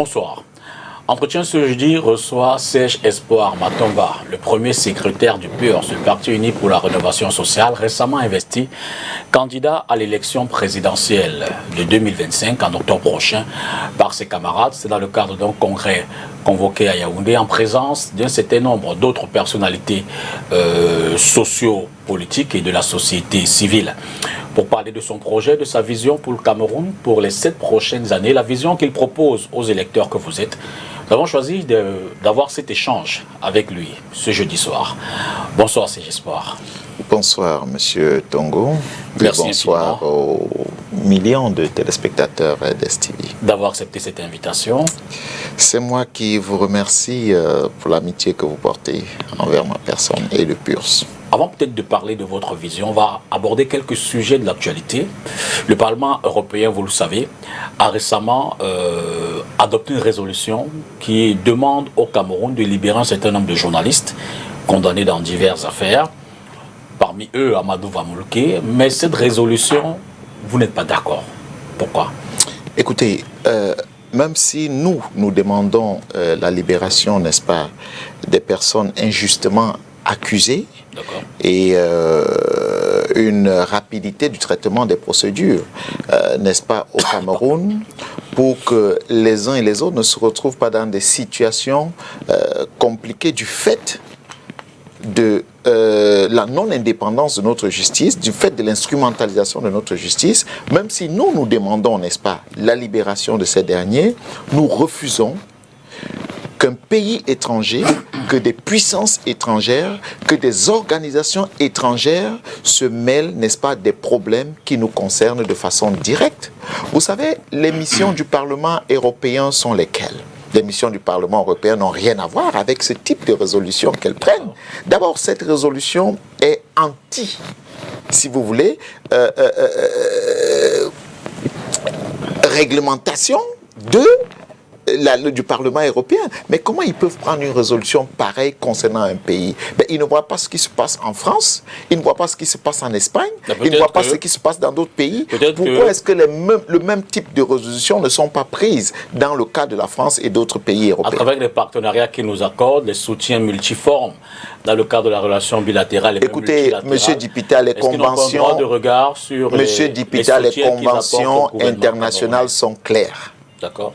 Bonsoir. Entretien ce jeudi reçoit Serge Espoir Matonga, le premier secrétaire du PUR, ce Parti uni pour la rénovation sociale, récemment investi candidat à l'élection présidentielle de 2025 en octobre prochain par ses camarades. C'est dans le cadre d'un congrès convoqué à Yaoundé en présence d'un certain nombre d'autres personnalités socio-politiques et de la société civile. Pour parler de son projet, de sa vision pour le Cameroun pour les 7 prochaines années, la vision qu'il propose aux électeurs que vous êtes. Nous avons choisi d'avoir cet échange avec lui ce jeudi soir. Bonsoir, Serge Espoir. Bonsoir, Monsieur Tongo. Merci bonsoir infiniment aux millions de téléspectateurs d'STV. D'avoir accepté cette invitation. C'est moi qui vous remercie pour l'amitié que vous portez envers ma personne et le PURS. Avant peut-être de parler de votre vision, on va aborder quelques sujets de l'actualité. Le Parlement européen, vous le savez, a récemment adopté une résolution qui demande au Cameroun de libérer un certain nombre de journalistes condamnés dans diverses affaires, parmi eux Amadou Vamoulke. Mais cette résolution, vous n'êtes pas d'accord. Pourquoi? Écoutez, même si nous demandons la libération, n'est-ce pas, des personnes injustement accusées, et une rapidité du traitement des procédures, n'est-ce pas, au Cameroun, pour que les uns et les autres ne se retrouvent pas dans des situations compliquées du fait de la non-indépendance de notre justice, du fait de l'instrumentalisation de notre justice. Même si nous demandons, n'est-ce pas, la libération de ces derniers, nous refusons qu'un pays étranger, que des puissances étrangères, que des organisations étrangères se mêlent, n'est-ce pas, des problèmes qui nous concernent de façon directe. Vous savez, les missions du Parlement européen sont lesquelles? Les missions du Parlement européen n'ont rien à voir avec ce type de résolution qu'elles prennent. D'abord, cette résolution est anti, si vous voulez, réglementation du Parlement européen. Mais comment ils peuvent prendre une résolution pareille concernant un pays? Ils ne voient pas ce qui se passe en France, ils ne voient pas ce qui se passe en Espagne, ils ne voient pas ce qui se passe dans d'autres pays. Pourquoi est-ce que le même type de résolutions ne sont pas prises dans le cas de la France et d'autres pays européens? À travers les partenariats qu'ils nous accordent, les soutiens multiformes, dans le cadre de la relation bilatérale et écoutez, M. Dipita, les conventions, de regard sur les conventions internationales sont claires. D'accord.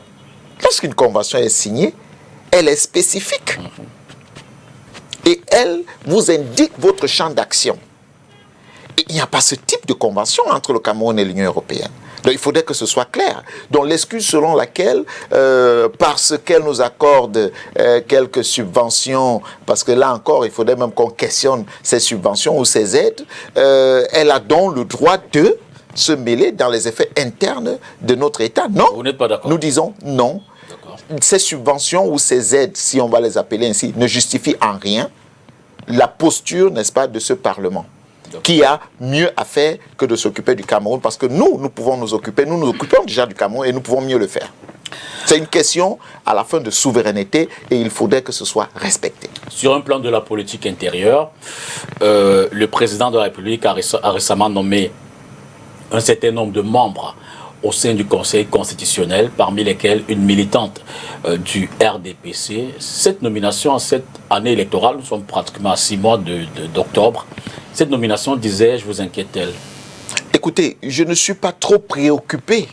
Lorsqu'une convention est signée, elle est spécifique. Et elle vous indique votre champ d'action. Et il n'y a pas ce type de convention entre le Cameroun et l'Union européenne. Donc il faudrait que ce soit clair. Donc l'excuse selon laquelle, parce qu'elle nous accorde quelques subventions, parce que là encore, il faudrait même qu'on questionne ces subventions ou ces aides, elle a donc le droit de se mêler dans les effets internes de notre État. Non. Vous n'êtes pas d'accord? Nous disons non. Ces subventions ou ces aides, si on va les appeler ainsi, ne justifient en rien la posture, n'est-ce pas, de ce Parlement, qui a mieux à faire que de s'occuper du Cameroun, parce que nous pouvons nous occuper, nous occupons déjà du Cameroun et nous pouvons mieux le faire. C'est une question à la fin de souveraineté et il faudrait que ce soit respecté. Sur un plan de la politique intérieure, le président de la République a récemment nommé un certain nombre de membres au sein du Conseil constitutionnel, parmi lesquels une militante du RDPC. Cette nomination en cette année électorale, nous sommes pratiquement à 6 mois d'octobre, cette nomination, disais-je, vous inquiète-t-elle? Écoutez, je ne suis pas trop préoccupé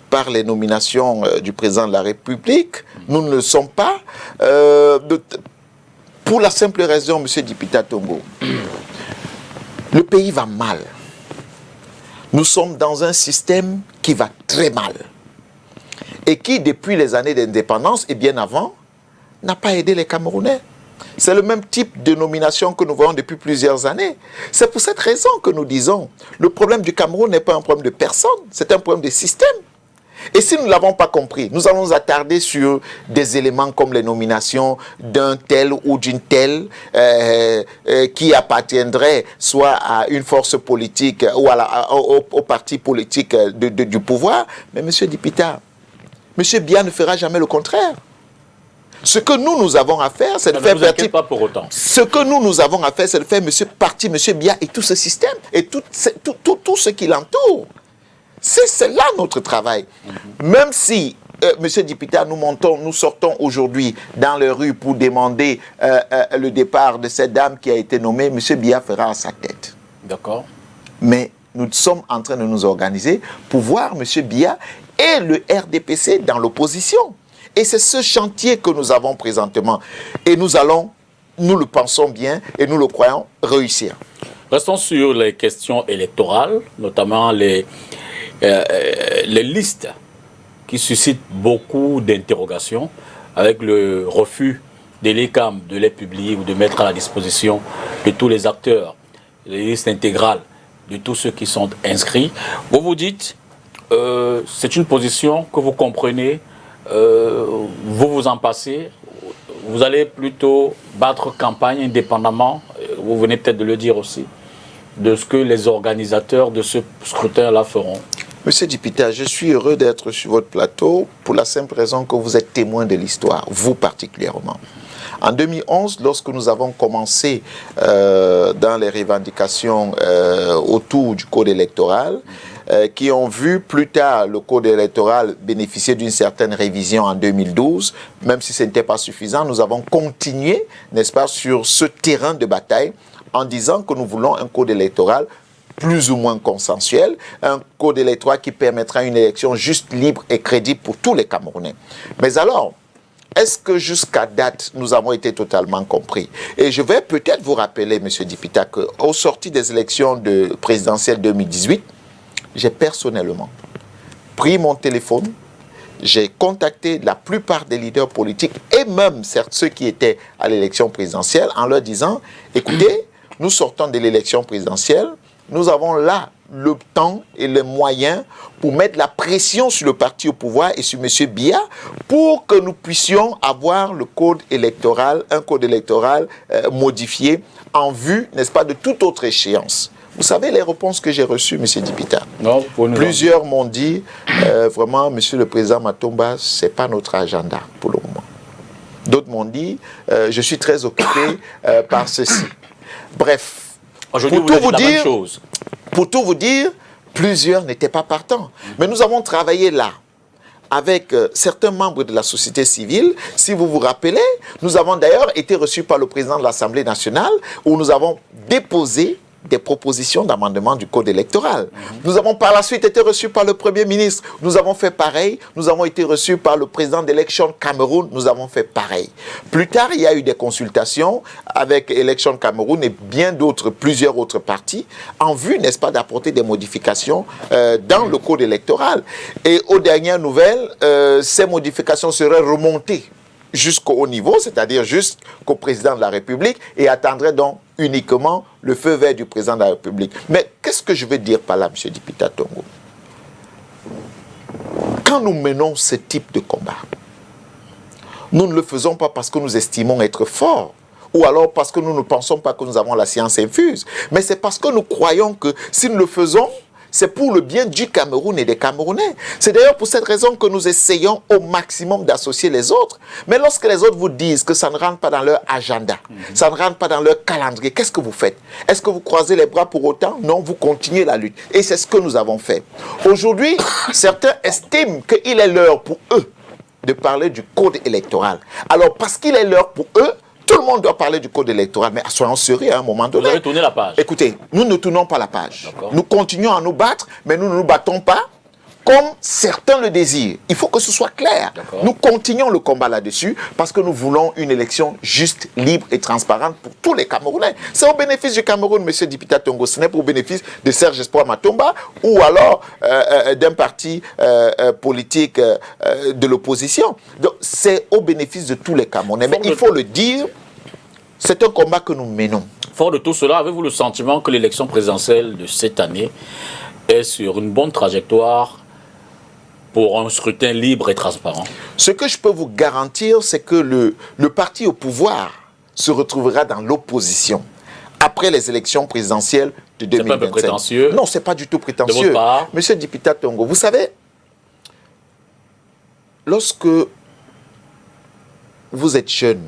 par les nominations du président de la République. Nous ne le sommes pas. Pour la simple raison, M. Dipita Tongo, le pays va mal. Nous sommes dans un système qui va très mal et qui, depuis les années d'indépendance et bien avant, n'a pas aidé les Camerounais. C'est le même type de nomination que nous voyons depuis plusieurs années. C'est pour cette raison que nous disons, le problème du Cameroun n'est pas un problème de personne, c'est un problème de système. Et si nous ne l'avons pas compris, nous allons nous attarder sur des éléments comme les nominations d'un tel ou d'une telle qui appartiendrait soit à une force politique ou au parti politique du pouvoir. Mais M. Dipita, M. Biya ne fera jamais le contraire. Ce que nous avons à faire, c'est de faire partie. Pas pour autant. Ce que nous avons à faire, c'est de faire partie M. Biya et tout ce système et tout ce qui l'entoure. C'est là notre travail. Même si Monsieur Dipita, nous sortons aujourd'hui dans les rues pour demander le départ de cette dame qui a été nommée, Monsieur Biya fera à sa tête. D'accord. Mais nous sommes en train de nous organiser pour voir Monsieur Biya et le RDPC dans l'opposition. Et c'est ce chantier que nous avons présentement. Et nous allons, nous le pensons bien et nous le croyons, réussir. Restons sur les questions électorales, notamment les listes qui suscitent beaucoup d'interrogations, avec le refus de l'ECAM de les publier ou de mettre à la disposition de tous les acteurs les listes intégrales de tous ceux qui sont inscrits. Vous vous dites, c'est une position que vous comprenez, vous vous en passez, vous allez plutôt battre campagne indépendamment, vous venez peut-être de le dire aussi, de ce que les organisateurs de ce scrutin-là feront. Monsieur Dipita, je suis heureux d'être sur votre plateau pour la simple raison que vous êtes témoin de l'histoire, vous particulièrement. En 2011, lorsque nous avons commencé dans les revendications autour du code électoral, qui ont vu plus tard le code électoral bénéficier d'une certaine révision en 2012, même si ce n'était pas suffisant, nous avons continué, n'est-ce pas, sur ce terrain de bataille en disant que nous voulons un code électoral plus ou moins consensuel, un code électoral qui permettra une élection juste, libre et crédible pour tous les Camerounais. Mais alors, est-ce que jusqu'à date, nous avons été totalement compris? Et je vais peut-être vous rappeler, M. Dipita, qu'au sorti des élections présidentielles 2018, j'ai personnellement pris mon téléphone, j'ai contacté la plupart des leaders politiques et même certes ceux qui étaient à l'élection présidentielle en leur disant, écoutez, nous sortons de l'élection présidentielle, nous avons là le temps et les moyens pour mettre la pression sur le parti au pouvoir et sur M. Biya pour que nous puissions avoir le code électoral, un code électoral modifié en vue, n'est-ce pas, de toute autre échéance. Vous savez les réponses que j'ai reçues, M. Dipita? Non, plusieurs m'ont dit, vraiment, M. le Président Matomba, ce n'est pas notre agenda pour le moment. D'autres m'ont dit, je suis très occupé par ceci. Bref, pour tout vous dire, plusieurs n'étaient pas partants. Mais nous avons travaillé là avec certains membres de la société civile. Si vous vous rappelez, nous avons d'ailleurs été reçus par le président de l'Assemblée nationale où nous avons déposé des propositions d'amendement du code électoral. Nous avons par la suite été reçus par le Premier ministre. Nous avons fait pareil. Nous avons été reçus par le président d'Election Cameroun. Nous avons fait pareil. Plus tard, il y a eu des consultations avec Election Cameroun et bien d'autres, plusieurs autres partis, en vue, n'est-ce pas, d'apporter des modifications dans le code électoral. Et aux dernières nouvelles, ces modifications seraient remontées jusqu'au haut niveau, c'est-à-dire jusqu'au président de la République, et attendraient donc uniquement le feu vert du président de la République. Mais qu'est-ce que je veux dire par là, M. Dipita Tongo? Quand nous menons ce type de combat, nous ne le faisons pas parce que nous estimons être forts, ou alors parce que nous ne pensons pas que nous avons la science infuse, mais c'est parce que nous croyons que si nous le faisons, c'est pour le bien du Cameroun et des Camerounais. C'est d'ailleurs pour cette raison que nous essayons au maximum d'associer les autres. Mais lorsque les autres vous disent que ça ne rentre pas dans leur agenda, ça ne rentre pas dans leur calendrier, qu'est-ce que vous faites? Est-ce que vous croisez les bras pour autant? Non, vous continuez la lutte. Et c'est ce que nous avons fait. Aujourd'hui, certains estiment qu'il est l'heure pour eux de parler du code électoral. Alors, parce qu'il est l'heure pour eux, tout le monde doit parler du code électoral, mais soyons sérieux à un moment donné. Vous avez tourné la page. Écoutez, nous ne tournons pas la page. Nous continuons à nous battre, mais nous ne nous battons pas comme certains le désirent. Il faut que ce soit clair. Nous continuons le combat là-dessus parce que nous voulons une élection juste, libre et transparente pour tous les Camerounais. C'est au bénéfice du Cameroun, M. Dipita Tongo. Ce n'est pas au bénéfice de Serge Espoir Matomba ou alors d'un parti politique de l'opposition. Donc, c'est au bénéfice de tous les Camerounais. Mais il faut le dire, c'est un combat que nous menons. Fort de tout cela, avez-vous le sentiment que l'élection présidentielle de cette année est sur une bonne trajectoire pour un scrutin libre et transparent? Ce que je peux vous garantir, c'est que le parti au pouvoir se retrouvera dans l'opposition après les élections présidentielles de 2025. C'est pas un peu prétentieux? Non, c'est pas du tout prétentieux. De votre part? Monsieur Dipita Tongo, vous savez, lorsque vous êtes jeune,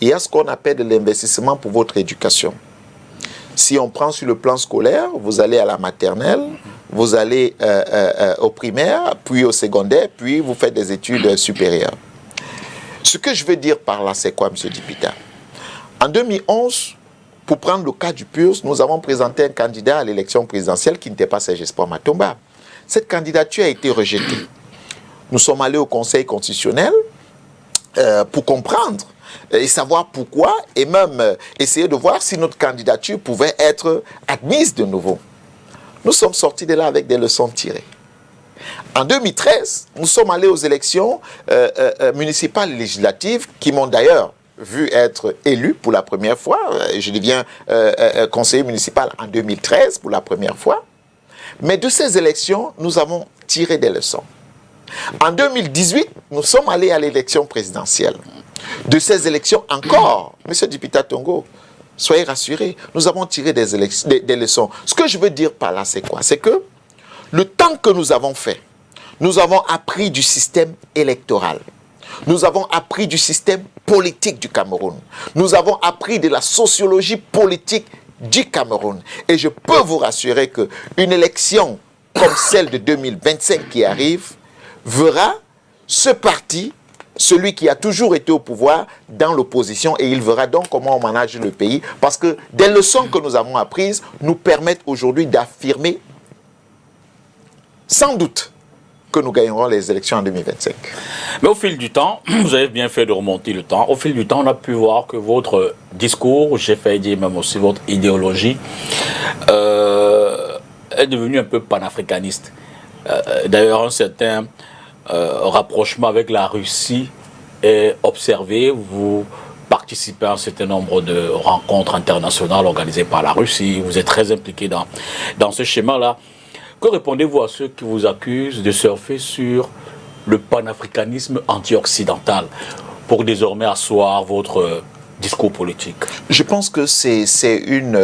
il y a ce qu'on appelle de l'investissement pour votre éducation. Si on prend sur le plan scolaire, vous allez à la maternelle, vous allez au primaire, puis au secondaire, puis vous faites des études supérieures. Ce que je veux dire par là, c'est quoi, M. Dipita? En 2011, pour prendre le cas du PURS, nous avons présenté un candidat à l'élection présidentielle qui n'était pas Serge Espoir Matomba. Cette candidature a été rejetée. Nous sommes allés au Conseil constitutionnel pour comprendre et savoir pourquoi, et même essayer de voir si notre candidature pouvait être admise de nouveau. Nous sommes sortis de là avec des leçons tirées. En 2013, nous sommes allés aux élections municipales et législatives qui m'ont d'ailleurs vu être élu pour la première fois. Je deviens conseiller municipal en 2013 pour la première fois. Mais de ces élections, nous avons tiré des leçons. En 2018, nous sommes allés à l'élection présidentielle. De ces élections encore, M. Dipita Tongo, soyez rassurés, nous avons tiré des leçons. Ce que je veux dire par là, c'est quoi? C'est que le temps que nous avons fait, nous avons appris du système électoral. Nous avons appris du système politique du Cameroun. Nous avons appris de la sociologie politique du Cameroun. Et je peux vous rassurer qu'une élection comme celle de 2025 qui arrive verra ce parti, celui qui a toujours été au pouvoir, dans l'opposition, et il verra donc comment on manage le pays. Parce que des leçons que nous avons apprises nous permettent aujourd'hui d'affirmer sans doute que nous gagnerons les élections en 2025. Mais au fil du temps, vous avez bien fait de remonter le temps, au fil du temps, on a pu voir que votre discours, j'ai fait dire même aussi votre idéologie, est devenue un peu panafricaniste. D'ailleurs, un certain rapprochement avec la Russie est observé. Vous participez à un certain nombre de rencontres internationales organisées par la Russie. Vous êtes très impliqué dans ce schéma-là. Que répondez-vous à ceux qui vous accusent de surfer sur le panafricanisme anti-occidental pour désormais asseoir votre discours politique? Je pense que c'est une,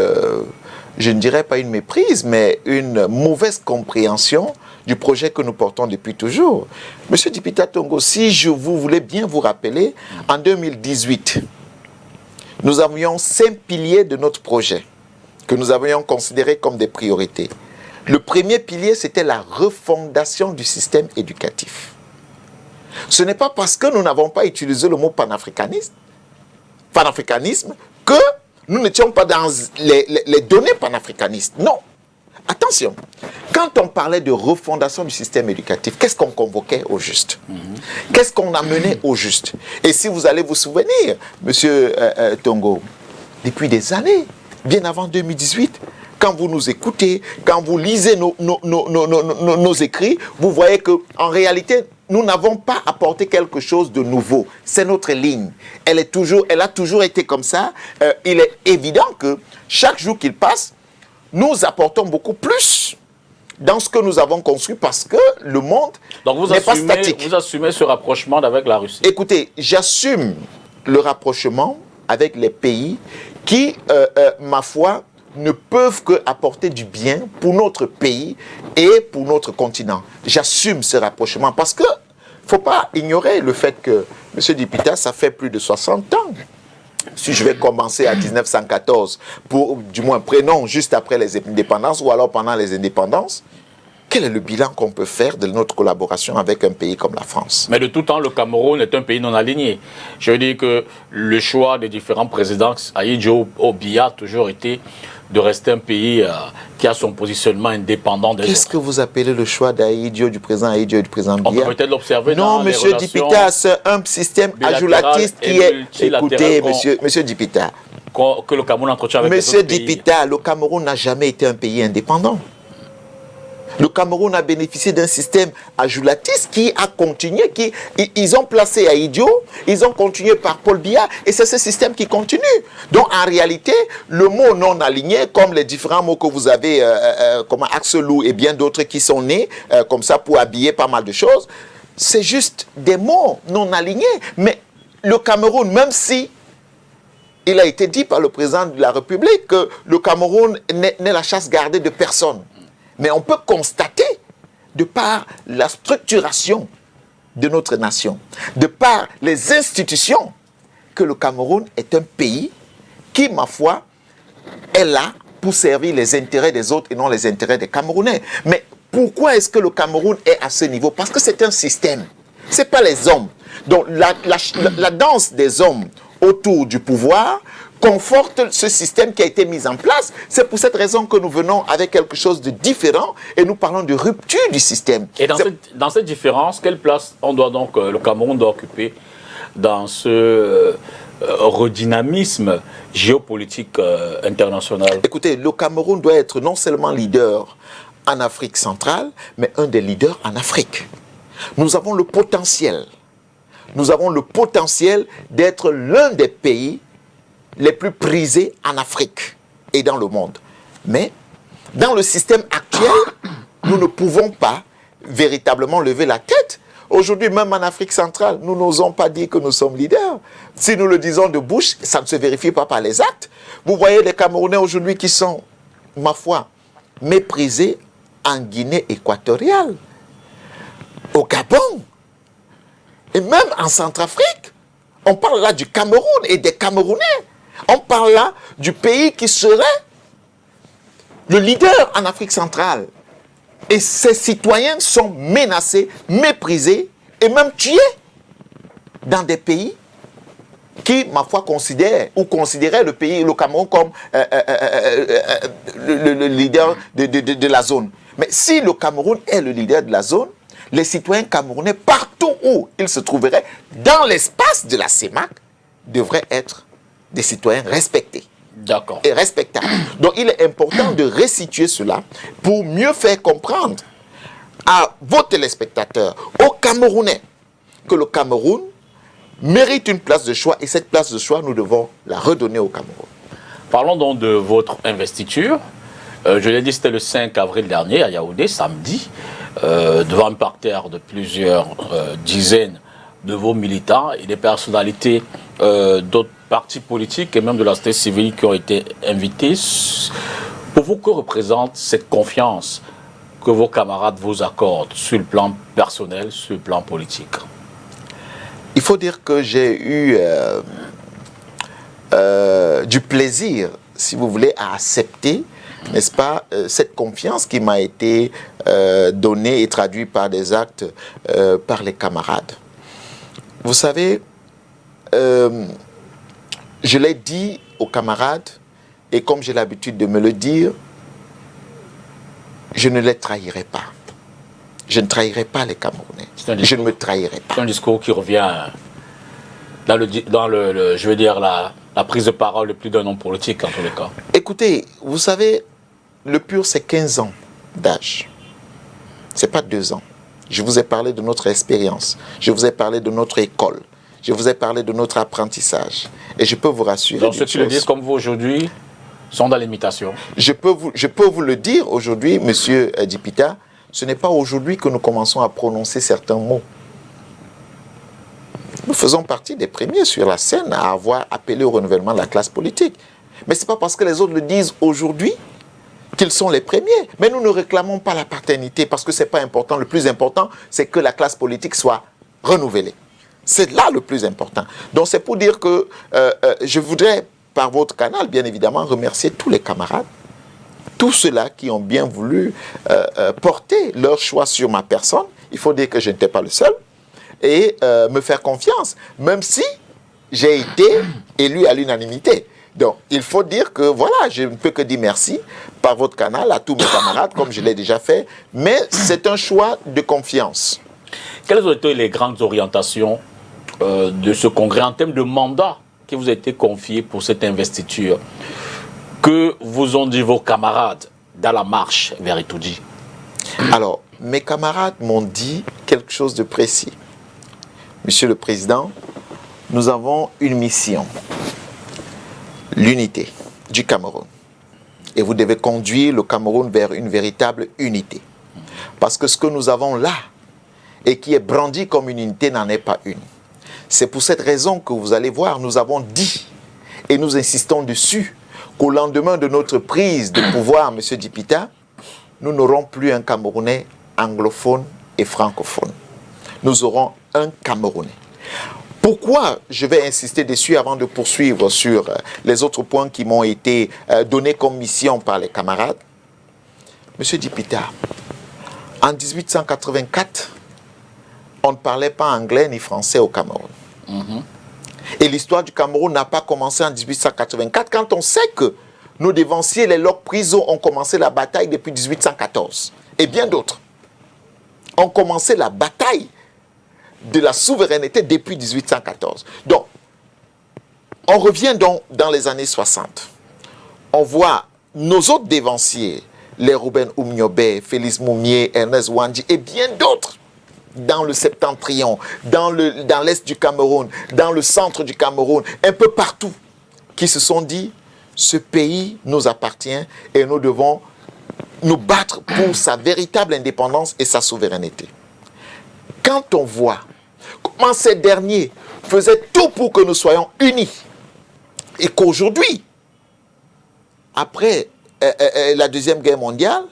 je ne dirais pas une méprise, mais une mauvaise compréhension du projet que nous portons depuis toujours. Monsieur Dipita Tongo, si je voulais bien vous rappeler, en 2018, nous avions 5 piliers de notre projet que nous avions considérés comme des priorités. Le premier pilier, c'était la refondation du système éducatif. Ce n'est pas parce que nous n'avons pas utilisé le mot panafricanisme que nous n'étions pas dans les données panafricanistes. Non. Attention, quand on parlait de refondation du système éducatif, qu'est-ce qu'on convoquait au juste? Qu'est-ce qu'on amenait au juste? Et si vous allez vous souvenir, monsieur Tongo, depuis des années, bien avant 2018, quand vous nous écoutez, quand vous lisez nos écrits, vous voyez qu'en réalité, nous n'avons pas apporté quelque chose de nouveau. C'est notre ligne. Elle a toujours été comme ça. Il est évident que chaque jour qu'il passe, nous apportons beaucoup plus dans ce que nous avons construit parce que le monde n'est pas statique. Vous assumez ce rapprochement avec la Russie? Écoutez, j'assume le rapprochement avec les pays qui, ma foi, ne peuvent que apporter du bien pour notre pays et pour notre continent. J'assume ce rapprochement parce que il ne faut pas ignorer le fait que, M. Dipita, ça fait plus de 60 ans. Si je vais commencer à 1914, du moins prénom juste après les indépendances ou alors pendant les indépendances, quel est le bilan qu'on peut faire de notre collaboration avec un pays comme la France? Mais de tout temps, le Cameroun est un pays non aligné. Je veux dire que le choix des différents présidents, Ahidjo Biya a toujours été de rester un pays qui a son positionnement indépendant des autres. Qu'est-ce que vous appelez le choix du président Ahidjo et du président Biya? On peut peut-être l'observer dans les relations. Non, M. Dipita, c'est un système ajolatiste qui est... Écoutez, monsieur Dipita. Que le Cameroun entretient avec les autres pays. Monsieur Dipita, le Cameroun n'a jamais été un pays indépendant. Le Cameroun a bénéficié d'un système ajolatiste qui a continué, ils ont placé Ahidjo, ils ont continué par Paul Biya, et c'est ce système qui continue. Donc en réalité, le mot non aligné, comme les différents mots que vous avez, comme Axelou et bien d'autres qui sont nés, comme ça pour habiller pas mal de choses, c'est juste des mots non alignés. Mais le Cameroun, même si il a été dit par le président de la République que le Cameroun n'est la chasse gardée de personne. Mais on peut constater, de par la structuration de notre nation, de par les institutions, que le Cameroun est un pays qui, ma foi, est là pour servir les intérêts des autres et non les intérêts des Camerounais. Mais Pourquoi est-ce que le Cameroun est à ce niveau? Parce que c'est un système. Ce n'est pas les hommes. Donc la danse des hommes autour du pouvoir conforte ce système qui a été mis en place. C'est pour cette raison que nous venons avec quelque chose de différent et nous parlons de rupture du système. Et dans cette différence, quelle place le Cameroun doit occuper dans ce redynamisme géopolitique international? Écoutez, le Cameroun doit être non seulement leader en Afrique centrale, mais un des leaders en Afrique. Nous avons le potentiel. Nous avons le potentiel d'être l'un des pays les plus prisés en Afrique et dans le monde. Mais dans le système actuel, nous ne pouvons pas véritablement lever la tête. Aujourd'hui, même en Afrique centrale, nous n'osons pas dire que nous sommes leaders. Si nous le disons de bouche, ça ne se vérifie pas par les actes. Vous voyez les Camerounais aujourd'hui qui sont, ma foi, méprisés en Guinée équatoriale, au Gabon, et même en Centrafrique. On parle là du Cameroun et des Camerounais. On parle là du pays qui serait le leader en Afrique centrale. Et ses citoyens sont menacés, méprisés et même tués dans des pays qui, ma foi, considéraient le Cameroun comme le leader de la zone. Mais si le Cameroun est le leader de la zone, les citoyens camerounais, partout où ils se trouveraient, dans l'espace de la CEMAC, devraient être des citoyens respectés. D'accord. Et respectables. Donc il est important de resituer cela pour mieux faire comprendre à vos téléspectateurs, aux Camerounais, que le Cameroun mérite une place de choix et cette place de choix, nous devons la redonner au Cameroun. Parlons donc de votre investiture. Je l'ai dit, c'était le 5 avril dernier à Yaoundé, samedi, devant un parterre de plusieurs dizaines de vos militants et des personnalités d'autres partis politiques et même de la société civile qui ont été invités. Pour vous, que représente cette confiance que vos camarades vous accordent sur le plan personnel, sur le plan politique? Il faut dire que j'ai eu du plaisir, si vous voulez, à accepter, n'est-ce pas, cette confiance qui m'a été donnée et traduite par des actes par les camarades. Vous savez, je l'ai dit aux camarades, et comme j'ai l'habitude de me le dire, je ne les trahirai pas. Je ne trahirai pas les Camerounais. Je ne me trahirai pas. C'est un discours qui revient dans je veux dire, la prise de parole de plus d'un homme politique, en tous les cas. Écoutez, vous savez, le PUR, c'est 15 ans d'âge. Ce n'est pas 2 ans. Je vous ai parlé de notre expérience. Je vous ai parlé de notre école. Je vous ai parlé de notre apprentissage. Et je peux vous rassurer. Donc ceux qui le disent comme vous aujourd'hui sont dans l'imitation. Je peux vous le dire aujourd'hui, monsieur Dipita, ce n'est pas aujourd'hui que nous commençons à prononcer certains mots. Nous faisons partie des premiers sur la scène à avoir appelé au renouvellement de la classe politique. Mais ce n'est pas parce que les autres le disent aujourd'hui qu'ils sont les premiers. Mais nous ne réclamons pas la paternité parce que ce n'est pas important. Le plus important, c'est que la classe politique soit renouvelée. C'est là le plus important. Donc c'est pour dire que je voudrais, par votre canal, bien évidemment, remercier tous les camarades, tous ceux-là qui ont bien voulu porter leur choix sur ma personne. Il faut dire que je n'étais pas le seul. Et me faire confiance, même si j'ai été élu à l'unanimité. Donc, il faut dire que, voilà, je ne peux que dire merci par votre canal à tous mes camarades, comme je l'ai déjà fait, mais c'est un choix de confiance. Quelles ont été les grandes orientations de ce congrès en termes de mandat qui vous a été confié pour cette investiture? Que vous ont dit vos camarades dans la marche vers Itoudi? Alors, mes camarades m'ont dit quelque chose de précis. Monsieur le Président, nous avons une mission, l'unité du Cameroun. Et vous devez conduire le Cameroun vers une véritable unité. Parce que ce que nous avons là, et qui est brandi comme une unité, n'en est pas une. C'est pour cette raison que vous allez voir, nous avons dit, et nous insistons dessus, qu'au lendemain de notre prise de pouvoir, M. Dipita, nous n'aurons plus un Camerounais anglophone et francophone. Nous aurons un Camerounais. Pourquoi je vais insister dessus avant de poursuivre sur les autres points qui m'ont été donnés comme mission par les camarades? Monsieur Dipita, En 1884, on ne parlait pas anglais ni français au Cameroun. Et l'histoire du Cameroun n'a pas commencé en 1884 quand on sait que nos dévanciers, les Lok Priso, ont commencé la bataille depuis 1814. Et bien d'autres ont commencé la bataille de la souveraineté depuis 1814. Donc, on revient donc dans les années 60. On voit nos autres dévanciers, les Ruben Oumniobé, Félix Moumier, Ernest Wandji et bien d'autres dans le septentrion, dans l'est du Cameroun, dans le centre du Cameroun, un peu partout, qui se sont dit, ce pays nous appartient et nous devons nous battre pour sa véritable indépendance et sa souveraineté. Quand on voit comment ces derniers faisaient tout pour que nous soyons unis, et qu'aujourd'hui, après la Deuxième Guerre mondiale,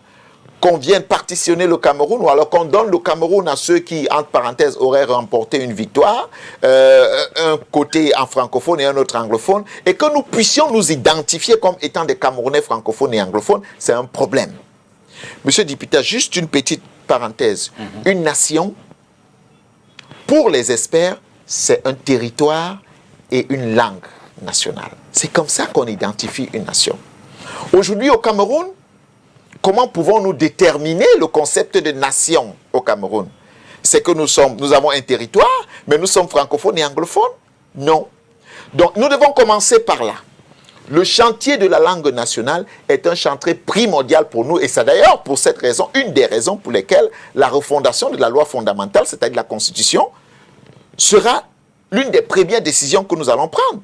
qu'on vienne partitionner le Cameroun, ou alors qu'on donne le Cameroun à ceux qui, entre parenthèses, auraient remporté une victoire, un côté en francophone et un autre anglophone, et que nous puissions nous identifier comme étant des Camerounais francophones et anglophones, c'est un problème. Monsieur Dipita, juste une petite parenthèse. Une nation, pour les experts, c'est un territoire et une langue nationale. C'est comme ça qu'on identifie une nation. Aujourd'hui, au Cameroun, comment pouvons-nous déterminer le concept de nation au Cameroun? C'est que nous avons un territoire, mais nous sommes francophones et anglophones? Non. Donc, nous devons commencer par là. Le chantier de la langue nationale est un chantier primordial pour nous, et c'est d'ailleurs pour cette raison, une des raisons pour lesquelles la refondation de la loi fondamentale, c'est-à-dire la Constitution, sera l'une des premières décisions que nous allons prendre.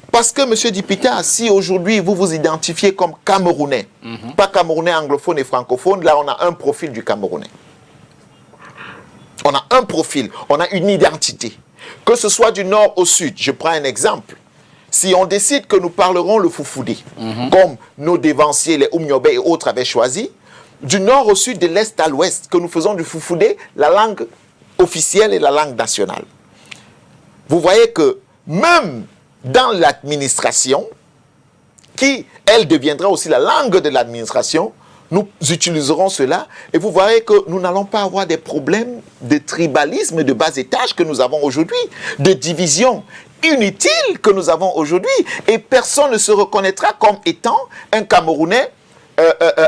Parce que, M. Dipita, si aujourd'hui vous vous identifiez comme Camerounais, pas Camerounais anglophone et francophone, là on a un profil du Camerounais. On a un profil, on a une identité. Que ce soit du nord au sud, je prends un exemple. Si on décide que nous parlerons le Foufoudé, comme nos dévanciers, les Oumniobé et autres avaient choisi, du nord au sud, de l'est à l'ouest, que nous faisons du Foufoudé la langue officielle et la langue nationale. Vous voyez que même dans l'administration, qui, elle, deviendra aussi la langue de l'administration, nous utiliserons cela et vous voyez que nous n'allons pas avoir des problèmes de tribalisme de bas étage que nous avons aujourd'hui, de division inutile que nous avons aujourd'hui, et personne ne se reconnaîtra comme étant un Camerounais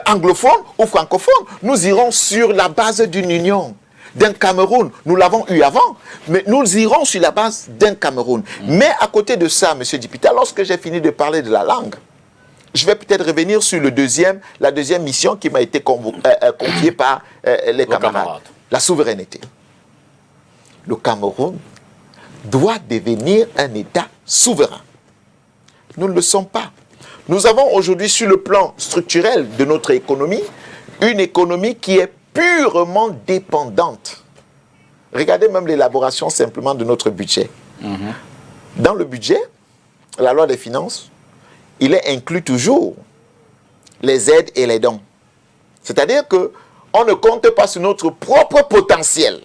anglophone ou francophone. Nous irons sur la base d'une union. D'un Cameroun, nous l'avons eu avant, mais nous irons sur la base d'un Cameroun. Mais à côté de ça, M. Dipita, lorsque j'ai fini de parler de la langue, je vais peut-être revenir sur la deuxième mission qui m'a été confiée par les camarades. La souveraineté. Le Cameroun doit devenir un État souverain. Nous ne le sommes pas. Nous avons aujourd'hui, sur le plan structurel de notre économie, une économie qui est purement dépendante. Regardez même l'élaboration simplement de notre budget. Dans le budget, la loi des finances, il est inclus toujours les aides et les dons. C'est-à-dire qu'on ne compte pas sur notre propre potentiel.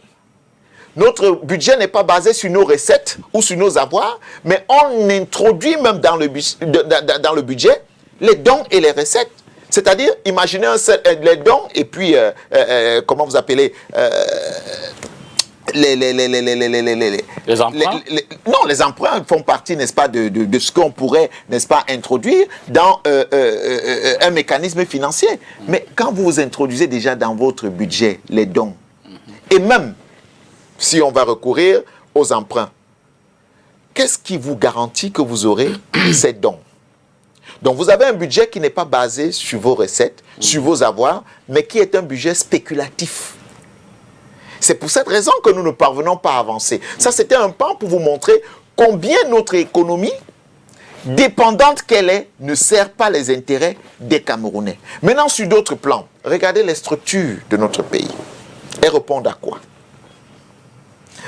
Notre budget n'est pas basé sur nos recettes ou sur nos avoirs, mais on introduit même dans le budget les dons et les recettes. C'est-à-dire, imaginez les dons et puis, comment vous appelez, les emprunts? Non, les emprunts font partie, n'est-ce pas, de ce qu'on pourrait, n'est-ce pas, introduire dans un mécanisme financier. Mais quand vous introduisez déjà dans votre budget les dons, et même si on va recourir aux emprunts, qu'est-ce qui vous garantit que vous aurez ces dons? Donc, vous avez un budget qui n'est pas basé sur vos recettes, sur vos avoirs, mais qui est un budget spéculatif. C'est pour cette raison que nous ne parvenons pas à avancer. Ça, c'était un pan pour vous montrer combien notre économie, dépendante qu'elle est, ne sert pas les intérêts des Camerounais. Maintenant, sur d'autres plans, regardez les structures de notre pays. Elles répondent à quoi?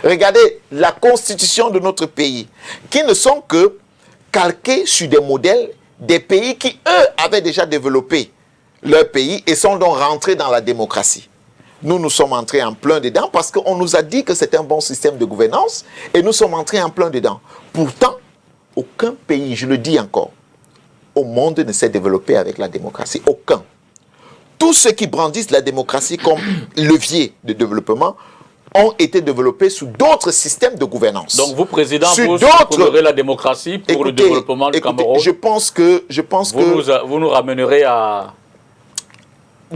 Regardez la constitution de notre pays, qui ne sont que calquées sur des modèles des pays qui, eux, avaient déjà développé leur pays et sont donc rentrés dans la démocratie. Nous sommes entrés en plein dedans parce qu'on nous a dit que c'est un bon système de gouvernance et nous sommes entrés en plein dedans. Pourtant, aucun pays, je le dis encore, au monde ne s'est développé avec la démocratie. Aucun. tous ceux qui brandissent la démocratie comme levier de développement ont été développés sous d'autres systèmes de gouvernance. Donc vous, Président, vous prônerez la démocratie pour le développement du Cameroun. Je pense que vous nous ramènerez à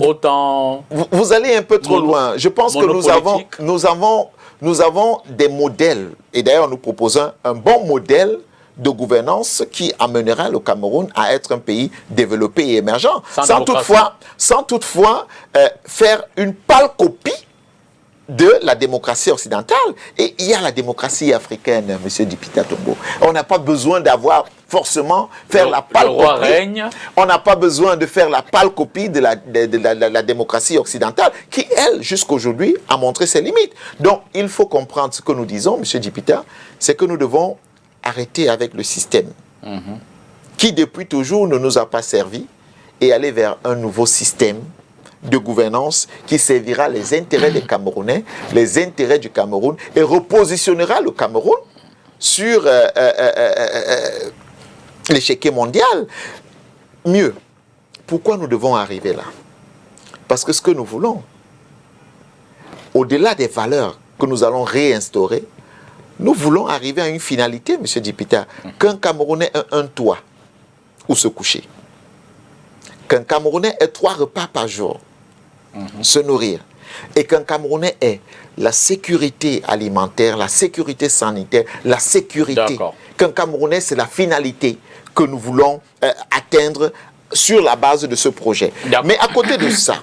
autant... Vous allez un peu trop loin. Je pense que nous avons des modèles. Et d'ailleurs, nous proposons un bon modèle de gouvernance qui amènera le Cameroun à être un pays développé et émergent. Sans toutefois faire une pâle copie de la démocratie occidentale. Et il y a la démocratie africaine, M. Dipita Tongo. On n'a pas besoin d'avoir forcément faire la pâle copie. On n'a pas besoin de faire la pâle copie de la démocratie occidentale qui, elle, jusqu'aujourd'hui, a montré ses limites. Donc, il faut comprendre ce que nous disons, M. Dipita, c'est que nous devons arrêter avec le système qui, depuis toujours, ne nous a pas servi et aller vers un nouveau système de gouvernance qui servira les intérêts des Camerounais, les intérêts du Cameroun et repositionnera le Cameroun sur l'échiquier mondial. Mieux, pourquoi nous devons arriver là? Parce que ce que nous voulons, au-delà des valeurs que nous allons réinstaurer, nous voulons arriver à une finalité, M. Dipita, qu'un Camerounais ait un toit où se coucher, qu'un Camerounais ait 3 repas par jour, se nourrir, et qu'un Camerounais ait la sécurité alimentaire, la sécurité sanitaire, la sécurité. Qu'un Camerounais, c'est la finalité que nous voulons atteindre sur la base de ce projet. Mais à côté de ça,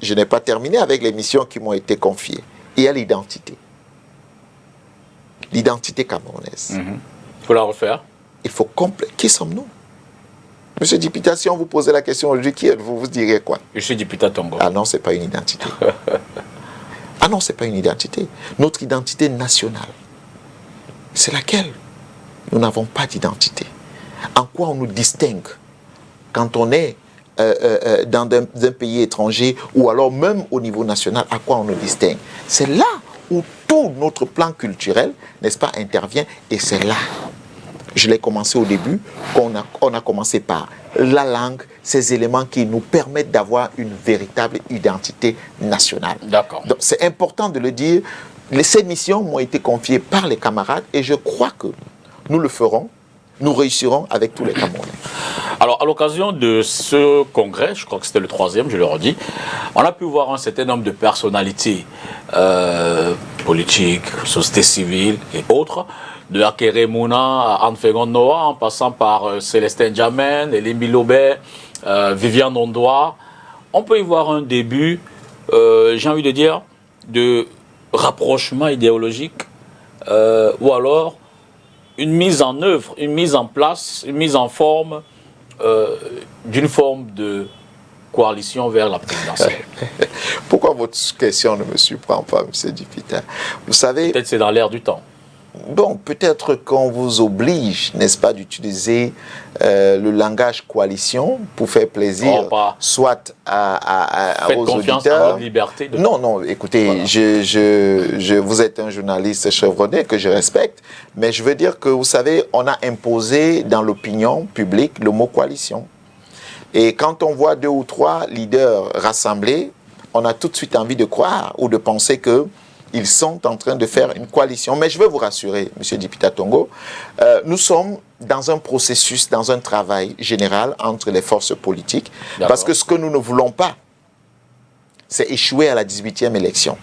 je n'ai pas terminé avec les missions qui m'ont été confiées. Il y a l'identité. L'identité camerounaise. Il faut la refaire. Il faut Qui sommes-nous? Monsieur Dipita, si on vous posait la question aujourd'hui, qui êtes-vous? Vous diriez quoi? Je suis Dipita Tongo. Ah non, ce n'est pas une identité. Ah non, ce n'est pas une identité. Notre identité nationale, c'est laquelle? Nous n'avons pas d'identité. En quoi on nous distingue quand on est dans un pays étranger ou alors même au niveau national, à quoi on nous distingue? C'est là où tout notre plan culturel, n'est-ce pas, intervient, et c'est là. Je l'ai commencé au début, on a commencé par la langue, ces éléments qui nous permettent d'avoir une véritable identité nationale. D'accord. Donc c'est important de le dire. Ces missions m'ont été confiées par les camarades et je crois que nous le ferons, nous réussirons avec tous les Camerounais. Alors, à l'occasion de ce congrès, je crois que c'était le 3e, je le redis, on a pu voir un certain nombre de personnalités politiques, société civile et autres, de Akere Mouna à Anne Fegon Noah, en passant par Célestin Djamen, Elimbi Lobet, Viviane Ondoa. On peut y voir un début, j'ai envie de dire, de rapprochement idéologique, ou alors une mise en œuvre, une mise en place, une mise en forme d'une forme de coalition vers la présidentielle. Pourquoi votre question ne me surprend pas, M. Dipita? Vous savez... Peut-être c'est dans l'air du temps. Donc, peut-être qu'on vous oblige, n'est-ce pas, d'utiliser le langage coalition pour faire plaisir, soit aux auditeurs. À votre liberté de... Non, écoutez, voilà. Vous êtes un journaliste chevronné que je respecte, mais je veux dire que, vous savez, on a imposé dans l'opinion publique le mot coalition. Et quand on voit 2 ou 3 leaders rassemblés, on a tout de suite envie de croire ou de penser que ils sont en train de faire une coalition. Mais je veux vous rassurer, M. Dipita Tongo, nous sommes dans un processus, dans un travail général entre les forces politiques. Parce que ce que nous ne voulons pas, c'est échouer à la 18e élection.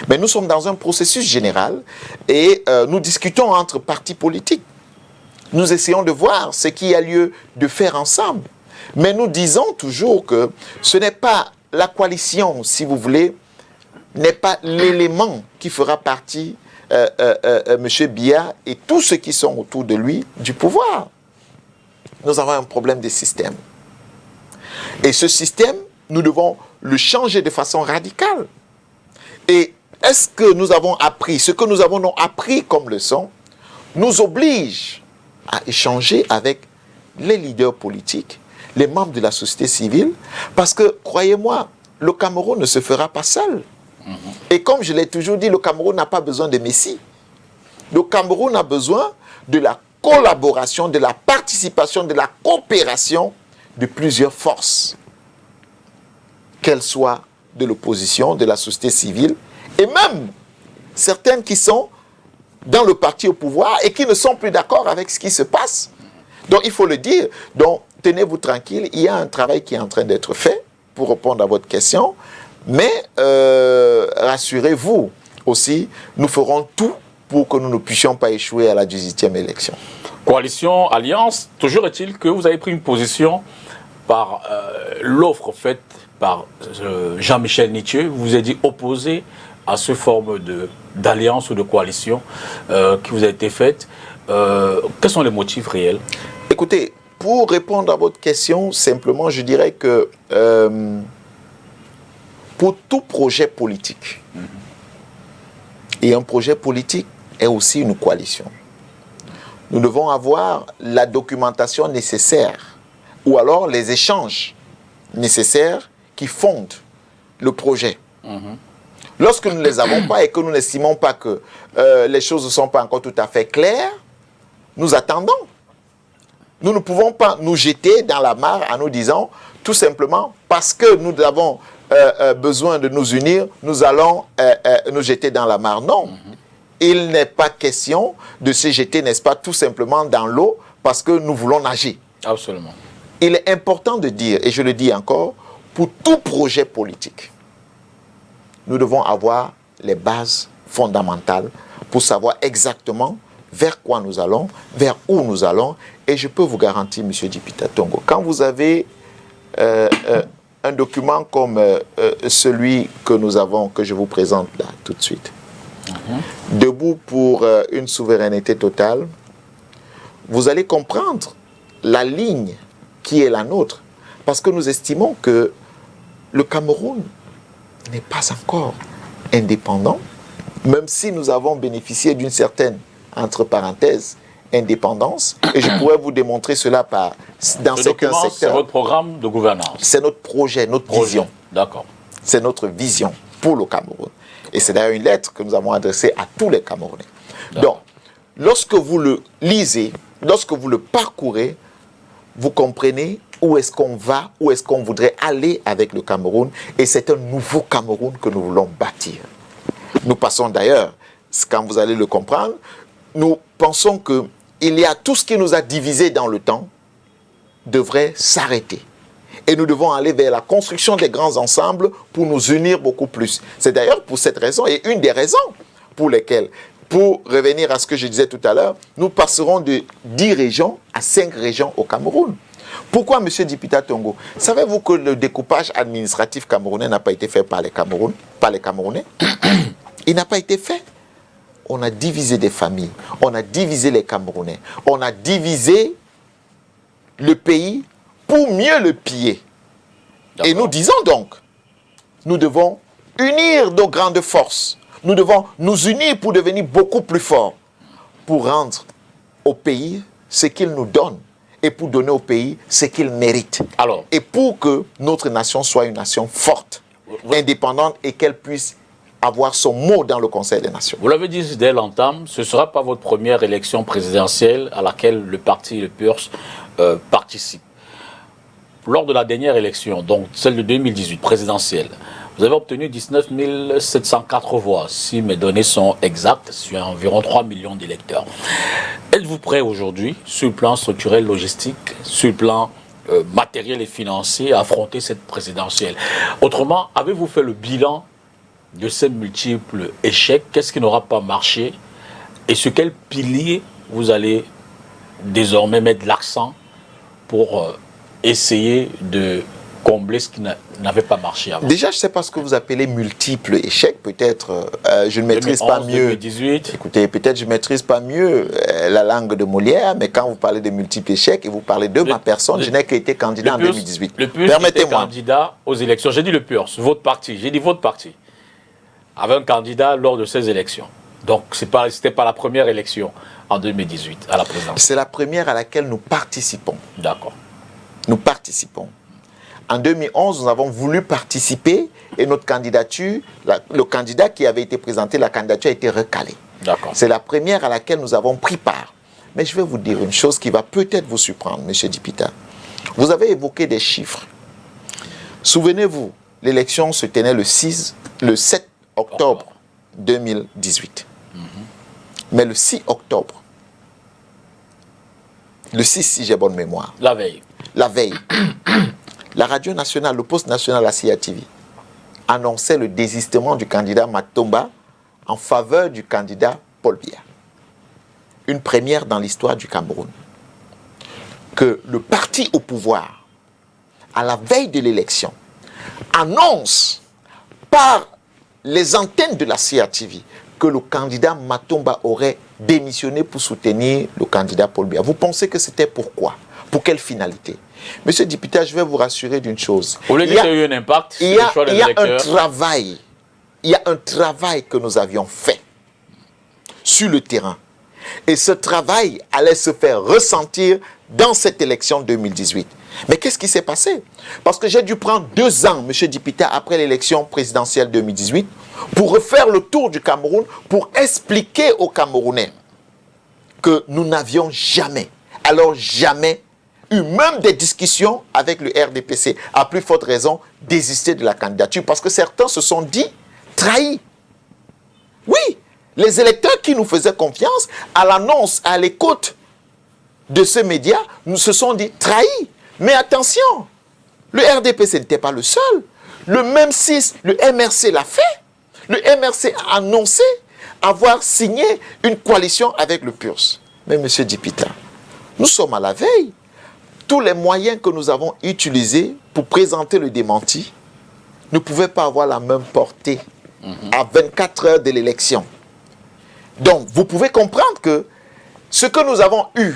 Mais nous sommes dans un processus général et nous discutons entre partis politiques. Nous essayons de voir ce qu'il y a lieu de faire ensemble. Mais nous disons toujours que ce n'est pas la coalition, si vous voulez, n'est pas l'élément qui fera partie, M. Biya et tous ceux qui sont autour de lui, du pouvoir. Nous avons un problème de système. Et ce système, nous devons le changer de façon radicale. Et est-ce que nous avons appris, ce que nous avons appris comme leçon, nous oblige à échanger avec les leaders politiques, les membres de la société civile, parce que, croyez-moi, le Cameroun ne se fera pas seul. Et comme je l'ai toujours dit, le Cameroun n'a pas besoin de Messie. Le Cameroun a besoin de la collaboration, de la participation, de la coopération de plusieurs forces. qu'elles soient de l'opposition, de la société civile, et même certaines qui sont dans le parti au pouvoir et qui ne sont plus d'accord avec ce qui se passe. Donc il faut le dire. Donc tenez-vous tranquille, il y a un travail qui est en train d'être fait pour répondre à votre question, mais rassurez-vous aussi, nous ferons tout pour que nous ne puissions pas échouer à la 18e élection. Coalition, alliance, toujours est-il que vous avez pris une position par l'offre faite par Jean-Michel Nithieu, vous vous êtes dit opposé à ce forme d'alliance ou de coalition qui vous a été faite. Quels sont les motifs réels? Écoutez, pour répondre à votre question, simplement, je dirais que pour tout projet politique, et un projet politique est aussi une coalition, nous devons avoir la documentation nécessaire ou alors les échanges nécessaires qui fondent le projet. Lorsque nous ne les avons pas et que nous n'estimons pas que les choses ne sont pas encore tout à fait claires, nous attendons. Nous ne pouvons pas nous jeter dans la mare en nous disant, tout simplement, parce que nous avons besoin de nous unir, nous allons nous jeter dans la mare. Non. Il n'est pas question de se jeter, n'est-ce pas, tout simplement dans l'eau parce que nous voulons nager. Absolument. Il est important de dire, et je le dis encore, pour tout projet politique, nous devons avoir les bases fondamentales pour savoir exactement vers quoi nous allons, vers où nous allons. Et je peux vous garantir, M. Dipita Tongo, quand vous avez un document comme celui que nous avons, que je vous présente là tout de suite, Debout pour une souveraineté totale, vous allez comprendre la ligne qui est la nôtre. Parce que nous estimons que le Cameroun n'est pas encore indépendant, même si nous avons bénéficié d'une certaine, entre parenthèses, indépendance. Et je pourrais vous démontrer cela dans certains secteurs. C'est votre programme de gouvernance. C'est notre projet, notre vision. D'accord. C'est notre vision pour le Cameroun. Et c'est d'ailleurs une lettre que nous avons adressée à tous les Camerounais. Donc, lorsque vous le lisez, lorsque vous le parcourez, vous comprenez où est-ce qu'on va, où est-ce qu'on voudrait aller avec le Cameroun. Et c'est un nouveau Cameroun que nous voulons bâtir. Nous passons d'ailleurs, quand vous allez le comprendre, nous pensons qu'il y a tout ce qui nous a divisés dans le temps devrait s'arrêter. Et nous devons aller vers la construction des grands ensembles pour nous unir beaucoup plus. C'est d'ailleurs pour cette raison, et une des raisons pour lesquelles, pour revenir à ce que je disais tout à l'heure, nous passerons de 10 régions à 5 régions au Cameroun. Pourquoi, M. Dipita Tongo? Savez-vous que le découpage administratif camerounais n'a pas été fait par les Camerounais? Il n'a pas été fait. On a divisé des familles, on a divisé les Camerounais, on a divisé le pays pour mieux le piller. Et nous disons donc, nous devons unir nos grandes forces. Nous devons nous unir pour devenir beaucoup plus forts, pour rendre au pays ce qu'il nous donne et pour donner au pays ce qu'il mérite. Alors, et pour que notre nation soit une nation forte, indépendante et qu'elle puisse avoir son mot dans le Conseil des Nations. Vous l'avez dit dès l'entame, ce ne sera pas votre première élection présidentielle à laquelle le parti, le PURS, participe. Lors de la dernière élection, donc celle de 2018, présidentielle, vous avez obtenu 19 704 voix, si mes données sont exactes, sur environ 3 millions d'électeurs. Êtes-vous prêt aujourd'hui, sur le plan structurel, logistique, sur le plan matériel et financier, à affronter cette présidentielle? Autrement, avez-vous fait le bilan de ces multiples échecs? Qu'est-ce qui n'aura pas marché? Et sur quel pilier vous allez désormais mettre l'accent pour essayer de combler ce qui n'avait pas marché avant? Déjà, je ne sais pas ce que vous appelez multiples échecs. Peut-être je ne maîtrise 2011, pas mieux. 2018. Écoutez, peut-être je ne maîtrise pas mieux la langue de Molière, mais quand vous parlez de multiples échecs et vous parlez de ma personne, je n'ai qu'été candidat en 2018. Le PURS était candidat aux élections. J'ai dit le PURS, votre parti. J'ai dit votre parti avait un candidat lors de ces élections. Donc, ce n'était pas la première élection en 2018 à la présidence. C'est la première à laquelle nous participons. D'accord. Nous participons. En 2011, nous avons voulu participer et notre candidature, le candidat qui avait été présenté, la candidature a été recalée. D'accord. C'est la première à laquelle nous avons pris part. Mais je vais vous dire une chose qui va peut-être vous surprendre, M. Dipita. Vous avez évoqué des chiffres. Souvenez-vous, l'élection se tenait le 7 octobre 2018. Mais le 6 octobre, le 6 si j'ai bonne mémoire. La veille. La veille, la radio nationale, le poste national, la CIATV, annonçait le désistement du candidat Matomba en faveur du candidat Paul Biya. Une première dans l'histoire du Cameroun. Que le parti au pouvoir, à la veille de l'élection, annonce par les antennes de la CIATV que le candidat Matomba aurait démissionné pour soutenir le candidat Paul Biya. Vous pensez que c'était pourquoi? Pour quelle finalité? Monsieur Dipita, je vais vous rassurer d'une chose. Vous voulez dire qu'il y a eu un impact sur le choix des électeurs? Il y a un travail que nous avions fait sur le terrain. Et ce travail allait se faire ressentir dans cette élection 2018. Mais qu'est-ce qui s'est passé? Parce que j'ai dû prendre 2 ans, M. Dipita, après l'élection présidentielle 2018, pour refaire le tour du Cameroun, pour expliquer aux Camerounais que nous n'avions jamais, alors jamais, eu même des discussions avec le RDPC, à plus forte raison, désister de la candidature, parce que certains se sont dit trahis. Oui, les électeurs qui nous faisaient confiance, à l'annonce, à l'écoute de ce média, nous se sont dit trahis. Mais attention, le RDPC n'était pas le seul. Le même 6, le MRC l'a fait. Le MRC a annoncé avoir signé une coalition avec le PURS. Mais M. Dipita, nous sommes à la veille. Tous les moyens que nous avons utilisés pour présenter le démenti ne pouvaient pas avoir la même portée à 24 heures de l'élection. Donc, vous pouvez comprendre que ce que nous avons eu,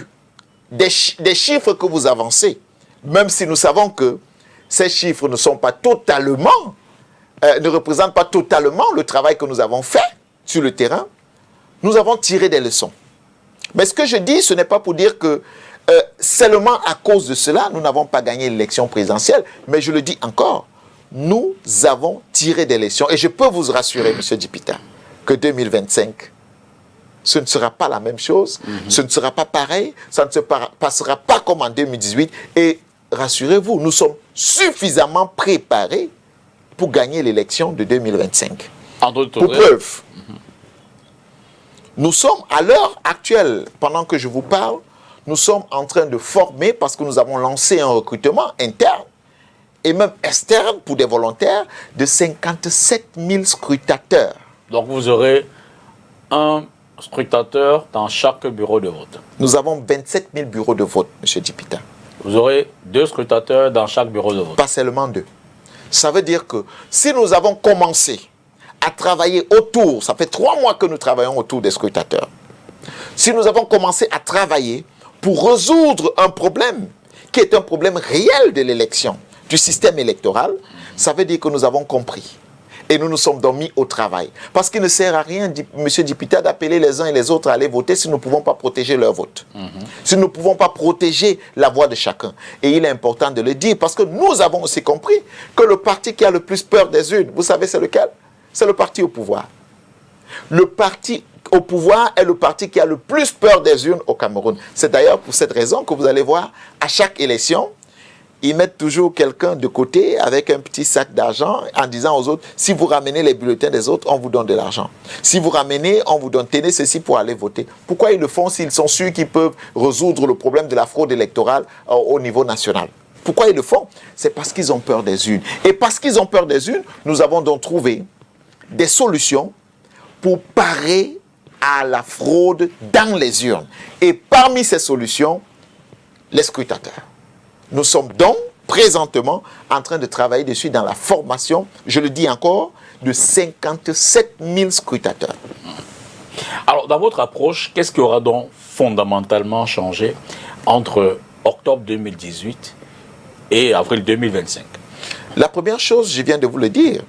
des chiffres que vous avancez, même si nous savons que ces chiffres ne sont pas totalement, ne représentent pas totalement le travail que nous avons fait sur le terrain, nous avons tiré des leçons. Mais ce que je dis, ce n'est pas pour dire que seulement à cause de cela, nous n'avons pas gagné l'élection présidentielle, mais je le dis encore, nous avons tiré des leçons. Et je peux vous rassurer, M. Dipita, que 2025, ce ne sera pas la même chose, ce ne sera pas pareil, ça ne se passera pas comme en 2018. Et rassurez-vous, nous sommes suffisamment préparés pour gagner l'élection de 2025. Pour preuve, nous sommes à l'heure actuelle, pendant que je vous parle, nous sommes en train de former, parce que nous avons lancé un recrutement interne et même externe pour des volontaires, de 57 000 scrutateurs. Donc vous aurez un scrutateur dans chaque bureau de vote. Nous avons 27 000 bureaux de vote, M. Dipita. Vous aurez 2 scrutateurs dans chaque bureau de vote. Pas seulement 2. Ça veut dire que si nous avons commencé à travailler autour, ça fait 3 mois que nous travaillons autour des scrutateurs. Si nous avons commencé à travailler pour résoudre un problème qui est un problème réel de l'élection, du système électoral, ça veut dire que nous avons compris. Et nous nous sommes donc mis au travail. Parce qu'il ne sert à rien, M. Dipita, d'appeler les uns et les autres à aller voter si nous ne pouvons pas protéger leur vote. Si nous ne pouvons pas protéger la voix de chacun. Et il est important de le dire, parce que nous avons aussi compris que le parti qui a le plus peur des urnes, vous savez c'est lequel? C'est le parti au pouvoir. Le parti au pouvoir est le parti qui a le plus peur des urnes au Cameroun. C'est d'ailleurs pour cette raison que vous allez voir, à chaque élection, ils mettent toujours quelqu'un de côté avec un petit sac d'argent en disant aux autres, si vous ramenez les bulletins des autres, on vous donne de l'argent. Si vous ramenez, on vous donne, tenez ceci pour aller voter. Pourquoi ils le font s'ils sont sûrs qu'ils peuvent résoudre le problème de la fraude électorale au niveau national? Pourquoi ils le font? C'est parce qu'ils ont peur des urnes. Et parce qu'ils ont peur des urnes, nous avons donc trouvé des solutions pour parer à la fraude dans les urnes. Et parmi ces solutions, les scrutateurs. Nous sommes donc présentement en train de travailler dessus dans la formation, je le dis encore, de 57 000 scrutateurs. Alors, dans votre approche, qu'est-ce qui aura donc fondamentalement changé entre octobre 2018 et avril 2025? La première chose, je viens de vous le dire.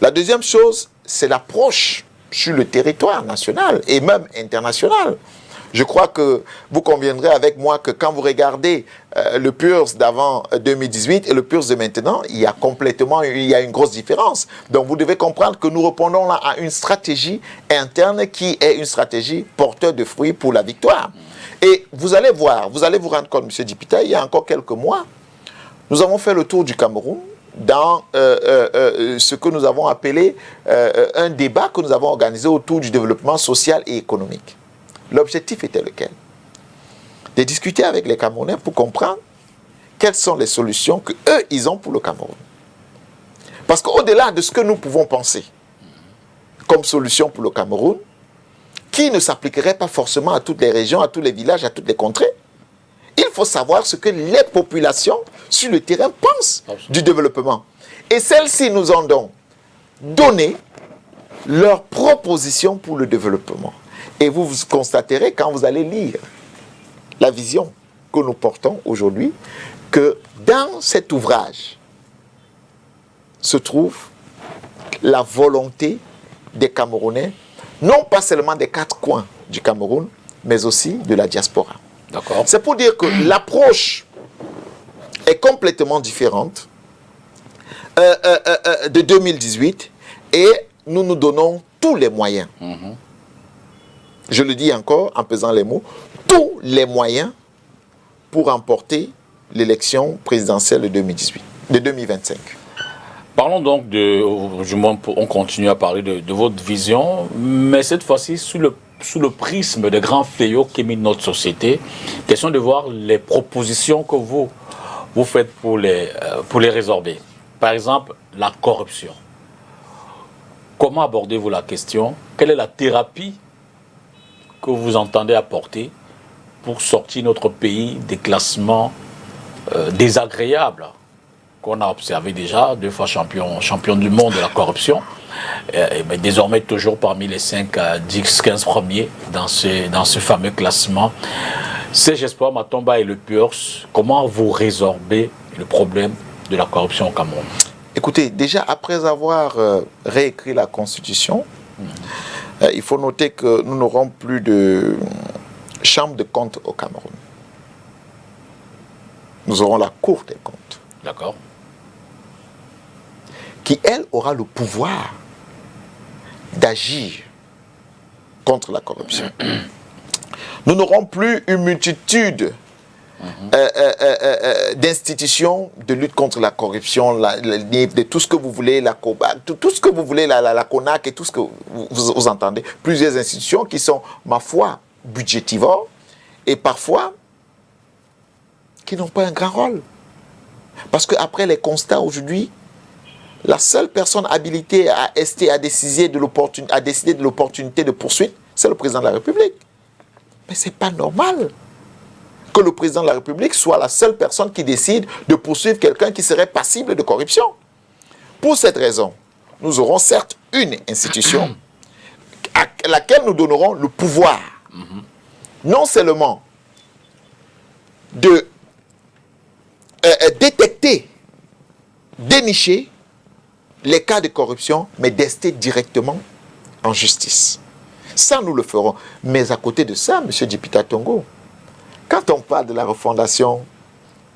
La deuxième chose, c'est l'approche sur le territoire national et même international. Je crois que vous conviendrez avec moi que quand vous regardez le PURS d'avant 2018 et le PURS de maintenant, il y a une grosse différence. Donc vous devez comprendre que nous répondons là à une stratégie interne qui est une stratégie porteur de fruits pour la victoire. Et vous allez voir, vous allez vous rendre compte, M. Dipita, il y a encore quelques mois, nous avons fait le tour du Cameroun dans ce que nous avons appelé un débat que nous avons organisé autour du développement social et économique. L'objectif était lequel? De discuter avec les Camerounais pour comprendre quelles sont les solutions qu'eux, ils ont pour le Cameroun. Parce qu'au-delà de ce que nous pouvons penser comme solution pour le Cameroun, qui ne s'appliquerait pas forcément à toutes les régions, à tous les villages, à toutes les contrées, il faut savoir ce que les populations sur le terrain pensent du développement. Et celles-ci nous ont donc donné leurs propositions pour le développement. Et vous constaterez quand vous allez lire la vision que nous portons aujourd'hui, que dans cet ouvrage se trouve la volonté des Camerounais, non pas seulement des 4 coins du Cameroun, mais aussi de la diaspora. D'accord. C'est pour dire que l'approche est complètement différente de 2018 et nous nous donnons tous les moyens. Je le dis encore en pesant les mots, tous les moyens pour remporter l'élection présidentielle de 2025. Parlons donc on continue à parler de votre vision, mais cette fois-ci sous le prisme des grands fléaux qui minent notre société. Question de voir les propositions que vous faites pour les résorber. Par exemple, la corruption. Comment abordez-vous la question? Quelle est la thérapie que vous entendez apporter pour sortir notre pays des classements désagréables qu'on a observé déjà, 2 fois champion du monde de la corruption, mais désormais toujours parmi les 5 à 10, 15 premiers dans ce fameux classement. Serge Espoir Matomba et le PURS, comment vous résorbez le problème de la corruption au Cameroun? Écoutez, déjà après avoir réécrit la Constitution, il faut noter que nous n'aurons plus de chambre de comptes au Cameroun. Nous aurons la Cour des comptes. D'accord. Qui, elle, aura le pouvoir d'agir contre la corruption. Nous n'aurons plus une multitude d'institutions de lutte contre la corruption, de tout ce que vous voulez, tout ce que vous voulez, la CONAC et tout ce que vous entendez. Plusieurs institutions qui sont, ma foi, budgétivores et parfois qui n'ont pas un grand rôle. Parce qu'après les constats aujourd'hui, la seule personne habilitée à décider de l'opportunité de poursuite, c'est le président de la République. Mais ce n'est pas normal que le président de la République soit la seule personne qui décide de poursuivre quelqu'un qui serait passible de corruption. Pour cette raison, nous aurons certes une institution à laquelle nous donnerons le pouvoir, non seulement de détecter, dénicher les cas de corruption, mais d'ester directement en justice. Ça, nous le ferons. Mais à côté de ça, M. Djipita Tongo, quand on parle de la refondation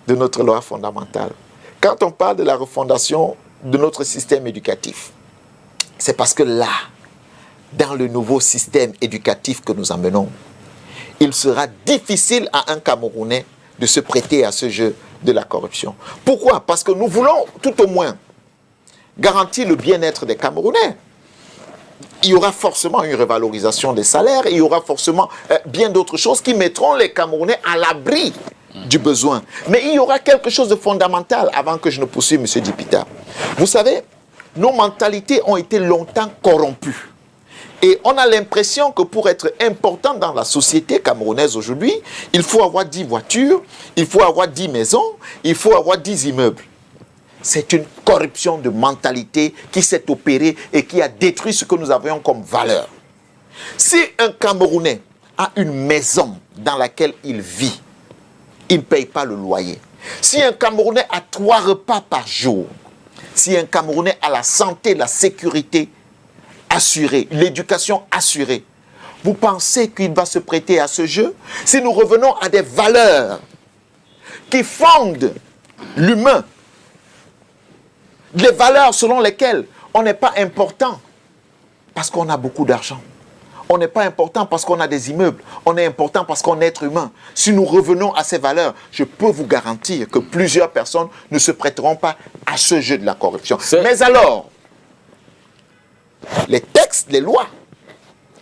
de notre loi fondamentale, quand on parle de la refondation de notre système éducatif, c'est parce que là, dans le nouveau système éducatif que nous amenons, il sera difficile à un Camerounais de se prêter à ce jeu de la corruption. Pourquoi? Parce que nous voulons tout au moins garantir le bien-être des Camerounais. Il y aura forcément une revalorisation des salaires, il y aura forcément bien d'autres choses qui mettront les Camerounais à l'abri du besoin. Mais il y aura quelque chose de fondamental avant que je ne poursuive, M. Djipita. Vous savez, nos mentalités ont été longtemps corrompues. Et on a l'impression que pour être important dans la société camerounaise aujourd'hui, il faut avoir 10 voitures, il faut avoir 10 maisons, il faut avoir 10 immeubles. C'est une corruption de mentalité qui s'est opérée et qui a détruit ce que nous avions comme valeur. Si un Camerounais a une maison dans laquelle il vit, il ne paye pas le loyer. Si un Camerounais a 3 repas par jour, si un Camerounais a la santé, la sécurité assurée, l'éducation assurée, vous pensez qu'il va se prêter à ce jeu? Si nous revenons à des valeurs qui fondent l'humain, les valeurs selon lesquelles on n'est pas important parce qu'on a beaucoup d'argent, On n'est pas important parce qu'on a des immeubles. On est important parce qu'on est être humain. Si nous revenons à ces valeurs, je peux vous garantir que plusieurs personnes ne se prêteront pas à ce jeu de la corruption. Mais alors, les textes, les lois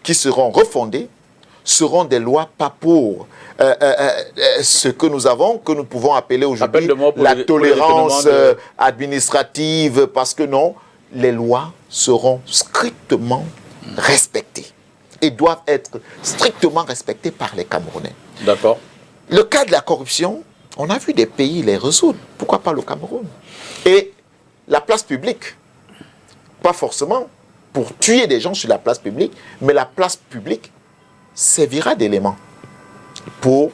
qui seront refondées seront des lois pas pour ce que nous avons, que nous pouvons appeler aujourd'hui la tolérance administrative, parce que non, les lois seront strictement respectées et doivent être strictement respectées par les Camerounais. D'accord. Le cas de la corruption, on a vu des pays les résoudre. Pourquoi pas le Cameroun? Et la place publique, pas forcément pour tuer des gens sur la place publique, mais la place publique servira d'élément pour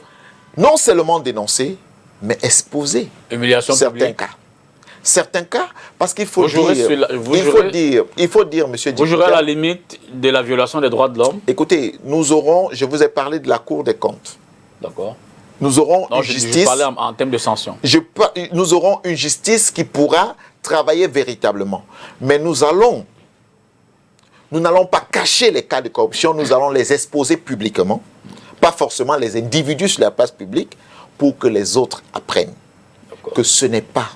non seulement dénoncer, mais exposer certains cas. Certains cas, parce qu'il faut dire, il faut dire, monsieur Vous jouerez à la limite de la violation des droits de l'homme. Écoutez, nous aurons, je vous ai parlé de la Cour des comptes. D'accord. Nous aurons une justice. Je parlais en termes de sanctions. Nous aurons une justice qui pourra travailler véritablement. Mais nous n'allons pas cacher les cas de corruption, nous allons les exposer publiquement, pas forcément les individus sur la place publique, pour que les autres apprennent que ce n'est pas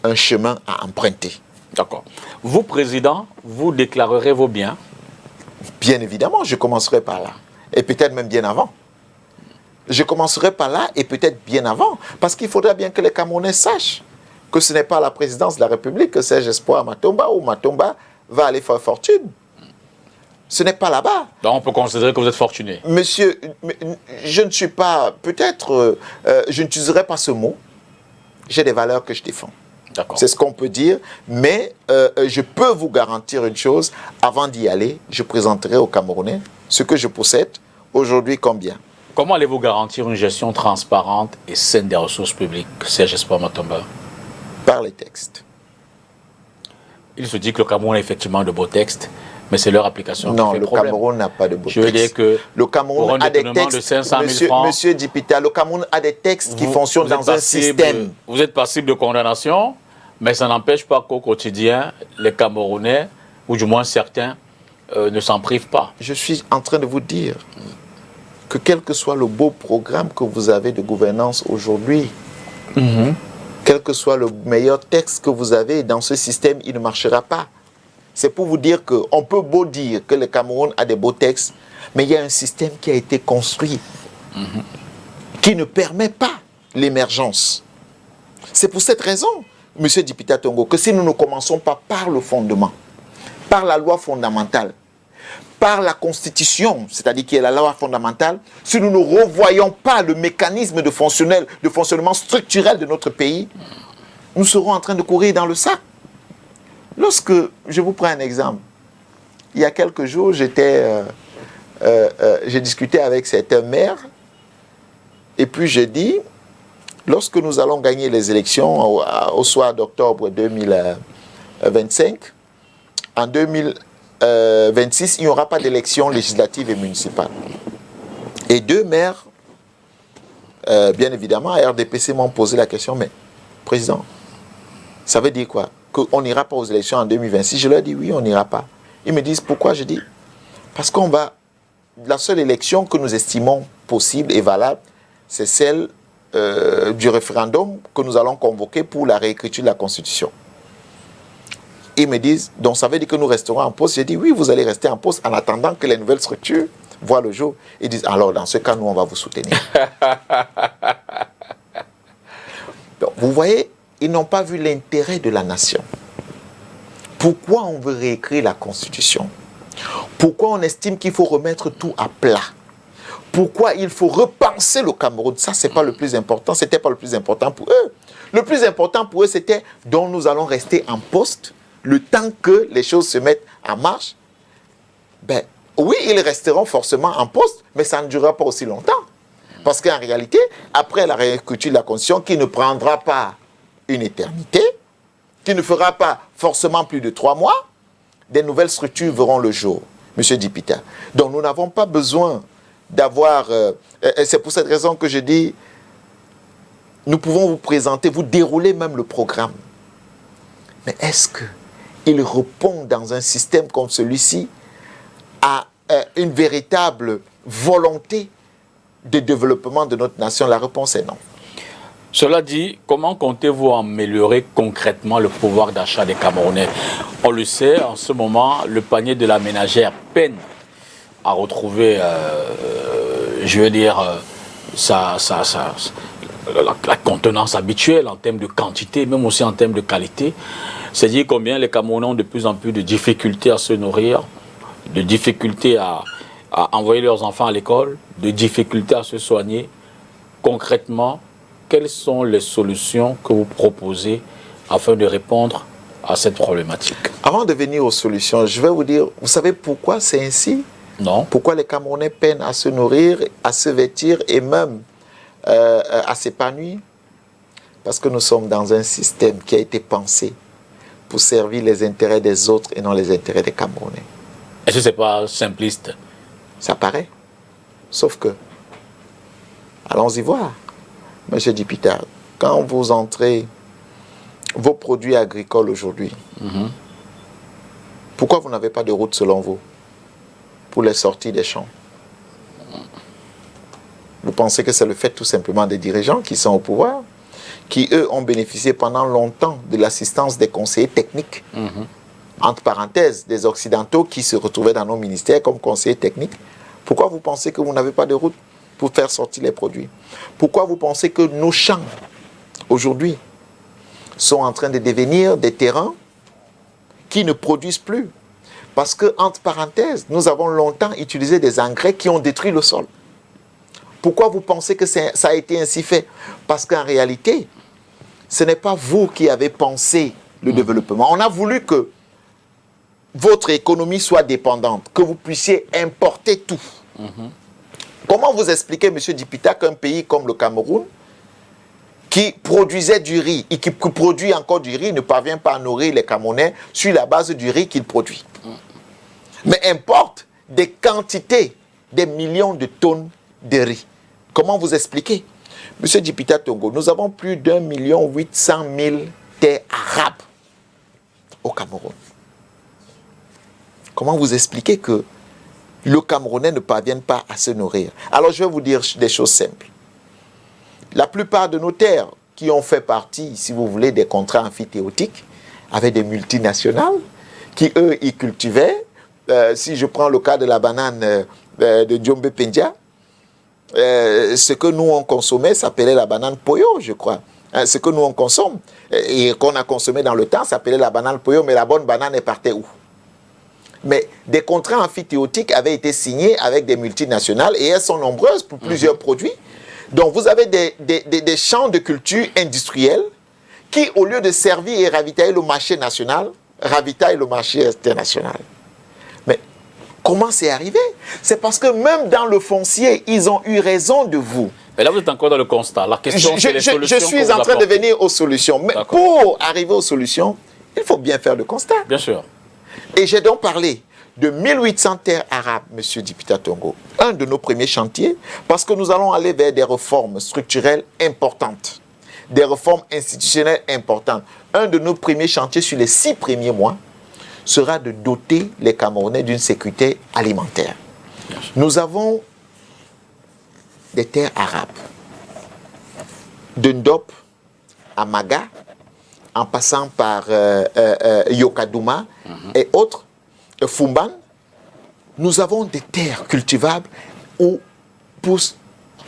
un chemin à emprunter. D'accord. Vous, président, vous déclarerez vos biens? Bien évidemment, je commencerai par là. Et peut-être même bien avant. Je commencerai par là et peut-être bien avant. Parce qu'il faudra bien que les Camerounais sachent que ce n'est pas à la présidence de la République que Serge Espoir Matomba ou Matomba va aller faire fortune. Ce n'est pas là-bas. Donc on peut considérer que vous êtes fortuné. Monsieur, je ne suis pas, peut-être, je n'utiliserai pas ce mot. J'ai des valeurs que je défends. C'est ce qu'on peut dire, mais je peux vous garantir une chose, avant d'y aller, je présenterai aux Camerounais ce que je possède, aujourd'hui combien. Comment allez-vous garantir une gestion transparente et saine des ressources publiques, Serge Espoir Matomba? Par les textes. Il se dit que le Cameroun a effectivement de beaux textes, mais c'est leur application non, qui fait le problème. Cameroun n'a pas de beaux textes. Je veux dire que le Cameroun a des textes, de 500 000 francs, Monsieur Dipita, le Cameroun a des textes qui fonctionnent dans un système. Vous êtes passible de condamnation, mais ça n'empêche pas qu'au quotidien, les Camerounais, ou du moins certains, ne s'en privent pas. Je suis en train de vous dire que quel que soit le beau programme que vous avez de gouvernance aujourd'hui, quel que soit le meilleur texte que vous avez, dans ce système, il ne marchera pas. C'est pour vous dire qu'on peut beau dire que le Cameroun a des beaux textes, mais il y a un système qui a été construit qui ne permet pas l'émergence. C'est pour cette raison, M. Dipita Tongo, que si nous ne commençons pas par le fondement, par la loi fondamentale, par la Constitution, c'est-à-dire qui est la loi fondamentale, si nous ne revoyons pas le mécanisme de fonctionnement structurel de notre pays, nous serons en train de courir dans le sac. Lorsque, je vous prends un exemple, il y a quelques jours, j'ai discuté avec certains maires, et puis j'ai dit, lorsque nous allons gagner les élections au soir d'octobre 2025, en 2026, il n'y aura pas d'élections législatives et municipales. Et deux maires, bien évidemment, à RDPC m'ont posé la question, mais président, ça veut dire quoi? Qu'on n'ira pas aux élections en 2026? Je leur dis oui, on n'ira pas. Ils me disent pourquoi? Je dis parce qu'on va... La seule élection que nous estimons possible et valable, c'est celle du référendum que nous allons convoquer pour la réécriture de la Constitution. Ils me disent, donc ça veut dire que nous resterons en poste? J'ai dit oui, vous allez rester en poste en attendant que les nouvelles structures voient le jour. Ils disent alors dans ce cas, nous on va vous soutenir. Donc, vous voyez, ils n'ont pas vu l'intérêt de la nation. Pourquoi on veut réécrire la Constitution? Pourquoi on estime qu'il faut remettre tout à plat? Pourquoi il faut repenser le Cameroun? Ça, ce n'est pas le plus important. Ce n'était pas le plus important pour eux. Le plus important pour eux, c'était dont nous allons rester en poste le temps que les choses se mettent en marche. Ben, oui, ils resteront forcément en poste, mais ça ne durera pas aussi longtemps. Parce qu'en réalité, après la réécriture de la Constitution, qui ne prendra pas une éternité, qui ne fera pas forcément plus de 3 mois, des nouvelles structures verront le jour, M. Dipita. Donc nous n'avons pas besoin d'avoir... c'est pour cette raison que je dis, nous pouvons vous présenter, vous dérouler même le programme. Mais est-ce qu'il répond dans un système comme celui-ci à une véritable volonté de développement de notre nation? La réponse est non. Cela dit, comment comptez-vous améliorer concrètement le pouvoir d'achat des Camerounais? On le sait, en ce moment, le panier de la ménagère peine à retrouver, je veux dire, la contenance habituelle en termes de quantité, même aussi en termes de qualité. C'est dire combien les Camerounais ont de plus en plus de difficultés à se nourrir, de difficultés à envoyer leurs enfants à l'école, de difficultés à se soigner. Concrètement, quelles sont les solutions que vous proposez afin de répondre à cette problématique? Avant de venir aux solutions, je vais vous dire, vous savez pourquoi c'est ainsi? Non. Pourquoi les Camerounais peinent à se nourrir, à se vêtir et même à s'épanouir? Parce que nous sommes dans un système qui a été pensé pour servir les intérêts des autres et non les intérêts des Camerounais. Est-ce que ce n'est pas simpliste? Ça paraît. Sauf que, allons-y voir. Monsieur Dipita, quand vous entrez vos produits agricoles aujourd'hui, pourquoi vous n'avez pas de route selon vous pour les sorties des champs? Vous pensez que c'est le fait tout simplement des dirigeants qui sont au pouvoir, qui eux ont bénéficié pendant longtemps de l'assistance des conseillers techniques, entre parenthèses, des Occidentaux qui se retrouvaient dans nos ministères comme conseillers techniques? Pourquoi vous pensez que vous n'avez pas de route pour faire sortir les produits? Pourquoi vous pensez que nos champs, aujourd'hui, sont en train de devenir des terrains qui ne produisent plus? Parce que, entre parenthèses, nous avons longtemps utilisé des engrais qui ont détruit le sol. Pourquoi vous pensez que ça a été ainsi fait? Parce qu'en réalité, ce n'est pas vous qui avez pensé le développement. On a voulu que votre économie soit dépendante, que vous puissiez importer tout. Comment vous expliquez, M. Dipita, qu'un pays comme le Cameroun, qui produisait du riz et qui produit encore du riz, ne parvient pas à nourrir les Camerounais sur la base du riz qu'il produit, mais importe des quantités, des millions de tonnes de riz? Comment vous expliquez? M. Dipita Tongo, nous avons plus d'1,8 million terres arabes au Cameroun. Comment vous expliquez que le Camerounais ne parvienne pas à se nourrir? Alors je vais vous dire des choses simples. La plupart de nos terres qui ont fait partie, si vous voulez, des contrats amphithéotiques avec des multinationales qui, eux, y cultivaient. Si je prends le cas de la banane de Djombe Pendia, ce que nous on consommait s'appelait la banane Poyo, je crois. Ce que nous on consomme et qu'on a consommé dans le temps s'appelait la banane Poyo, mais la bonne banane est partie où? Mais des contrats amphithéotiques avaient été signés avec des multinationales et elles sont nombreuses pour plusieurs produits. Donc vous avez des champs de culture industriels qui, au lieu de servir et ravitailler le marché national, ravitaillent le marché international. Mais comment c'est arrivé? C'est parce que même dans le foncier, ils ont eu raison de vous. Mais là, vous êtes encore dans le constat. La question, c'est les solutions. Je suis en train de venir aux solutions. Mais pour arriver aux solutions, il faut bien faire le constat. Bien sûr. Et j'ai donc parlé de 1800 terres arabes, M. Dipita Tongo. Un de nos premiers chantiers, parce que nous allons aller vers des réformes structurelles importantes, des réformes institutionnelles importantes. Un de nos premiers chantiers sur les 6 premiers mois sera de doter les Camerounais d'une sécurité alimentaire. Nous avons des terres arabes, de Ndop à Maga, en passant par Yokadouma et autres, Fumban. Nous avons des terres cultivables où poussent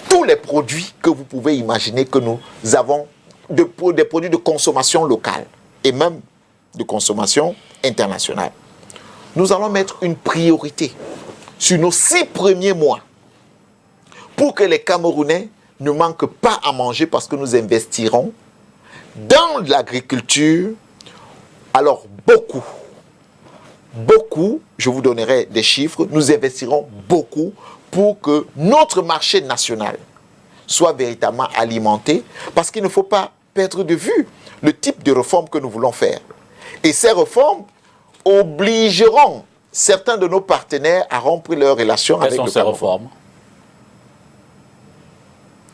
tous les produits que vous pouvez imaginer que nous avons, des produits de consommation locale et même de consommation internationale. Nous allons mettre une priorité sur nos 6 premiers mois pour que les Camerounais ne manquent pas à manger, parce que nous investirons dans l'agriculture. Alors beaucoup, je vous donnerai des chiffres, nous investirons beaucoup pour que notre marché national soit véritablement alimenté, parce qu'il ne faut pas perdre de vue le type de réforme que nous voulons faire. Et ces réformes obligeront certains de nos partenaires à rompre leurs relations avec le Cameroun. Quelles sont ces réformes?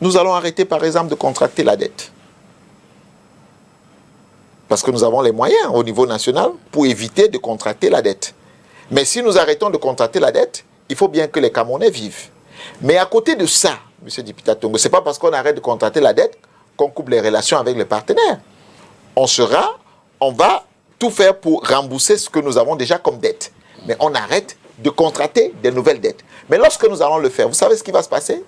Nous allons arrêter par exemple de contracter la dette. Parce que nous avons les moyens au niveau national pour éviter de contracter la dette. Mais si nous arrêtons de contracter la dette, il faut bien que les Camerounais vivent. Mais à côté de ça, M. Dipita Tongo, ce n'est pas parce qu'on arrête de contracter la dette qu'on coupe les relations avec les partenaires. On va tout faire pour rembourser ce que nous avons déjà comme dette. Mais on arrête de contracter des nouvelles dettes. Mais lorsque nous allons le faire, vous savez ce qui va se passer?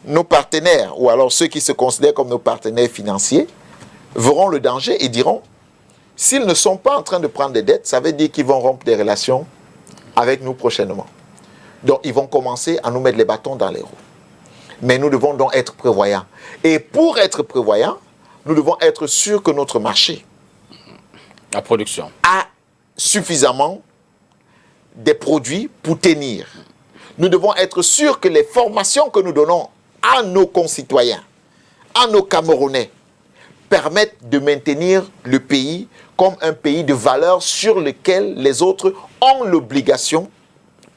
Nos partenaires, ou alors ceux qui se considèrent comme nos partenaires financiers, verront le danger et diront, s'ils ne sont pas en train de prendre des dettes, ça veut dire qu'ils vont rompre des relations avec nous prochainement. Donc, ils vont commencer à nous mettre les bâtons dans les roues. Mais nous devons donc être prévoyants. Et pour être prévoyants, nous devons être sûrs que notre marché, la production, a suffisamment des produits pour tenir. Nous devons être sûrs que les formations que nous donnons à nos concitoyens, à nos Camerounais, permettent de maintenir le pays comme un pays de valeur sur lequel les autres ont l'obligation,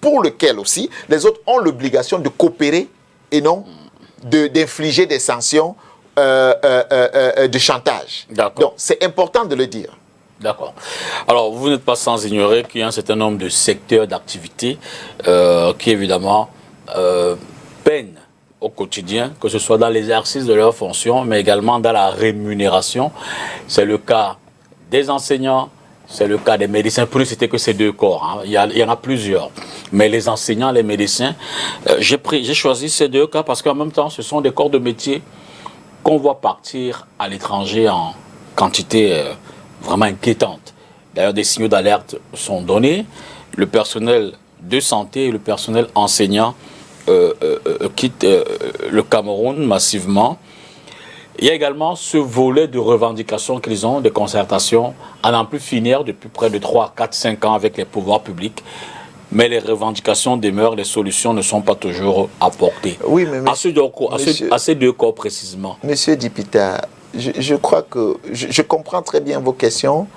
pour lequel aussi les autres ont l'obligation de coopérer et non d'infliger des sanctions de chantage. Donc c'est important de le dire. D'accord. Alors, vous n'êtes pas sans ignorer qu'il y a un certain nombre de secteurs d'activité qui, évidemment, peinent au quotidien, que ce soit dans l'exercice de leurs fonctions, mais également dans la rémunération. C'est le cas des enseignants, c'est le cas des médecins. Pour nous, c'était que ces deux corps. Hein. Il y en a plusieurs. Mais les enseignants, les médecins, j'ai choisi ces deux cas parce qu'en même temps, ce sont des corps de métier qu'on voit partir à l'étranger en quantité vraiment inquiétante. D'ailleurs, des signaux d'alerte sont donnés. Le personnel de santé et le personnel enseignant quittent le Cameroun massivement. Il y a également ce volet de revendications qu'ils ont, de concertation, à n'en plus finir depuis près de 3, 4, 5 ans avec les pouvoirs publics. Mais les revendications demeurent, les solutions ne sont pas toujours apportées. Oui, mais à ces deux corps précisément. Monsieur Dipita, je crois que je comprends très bien vos questions.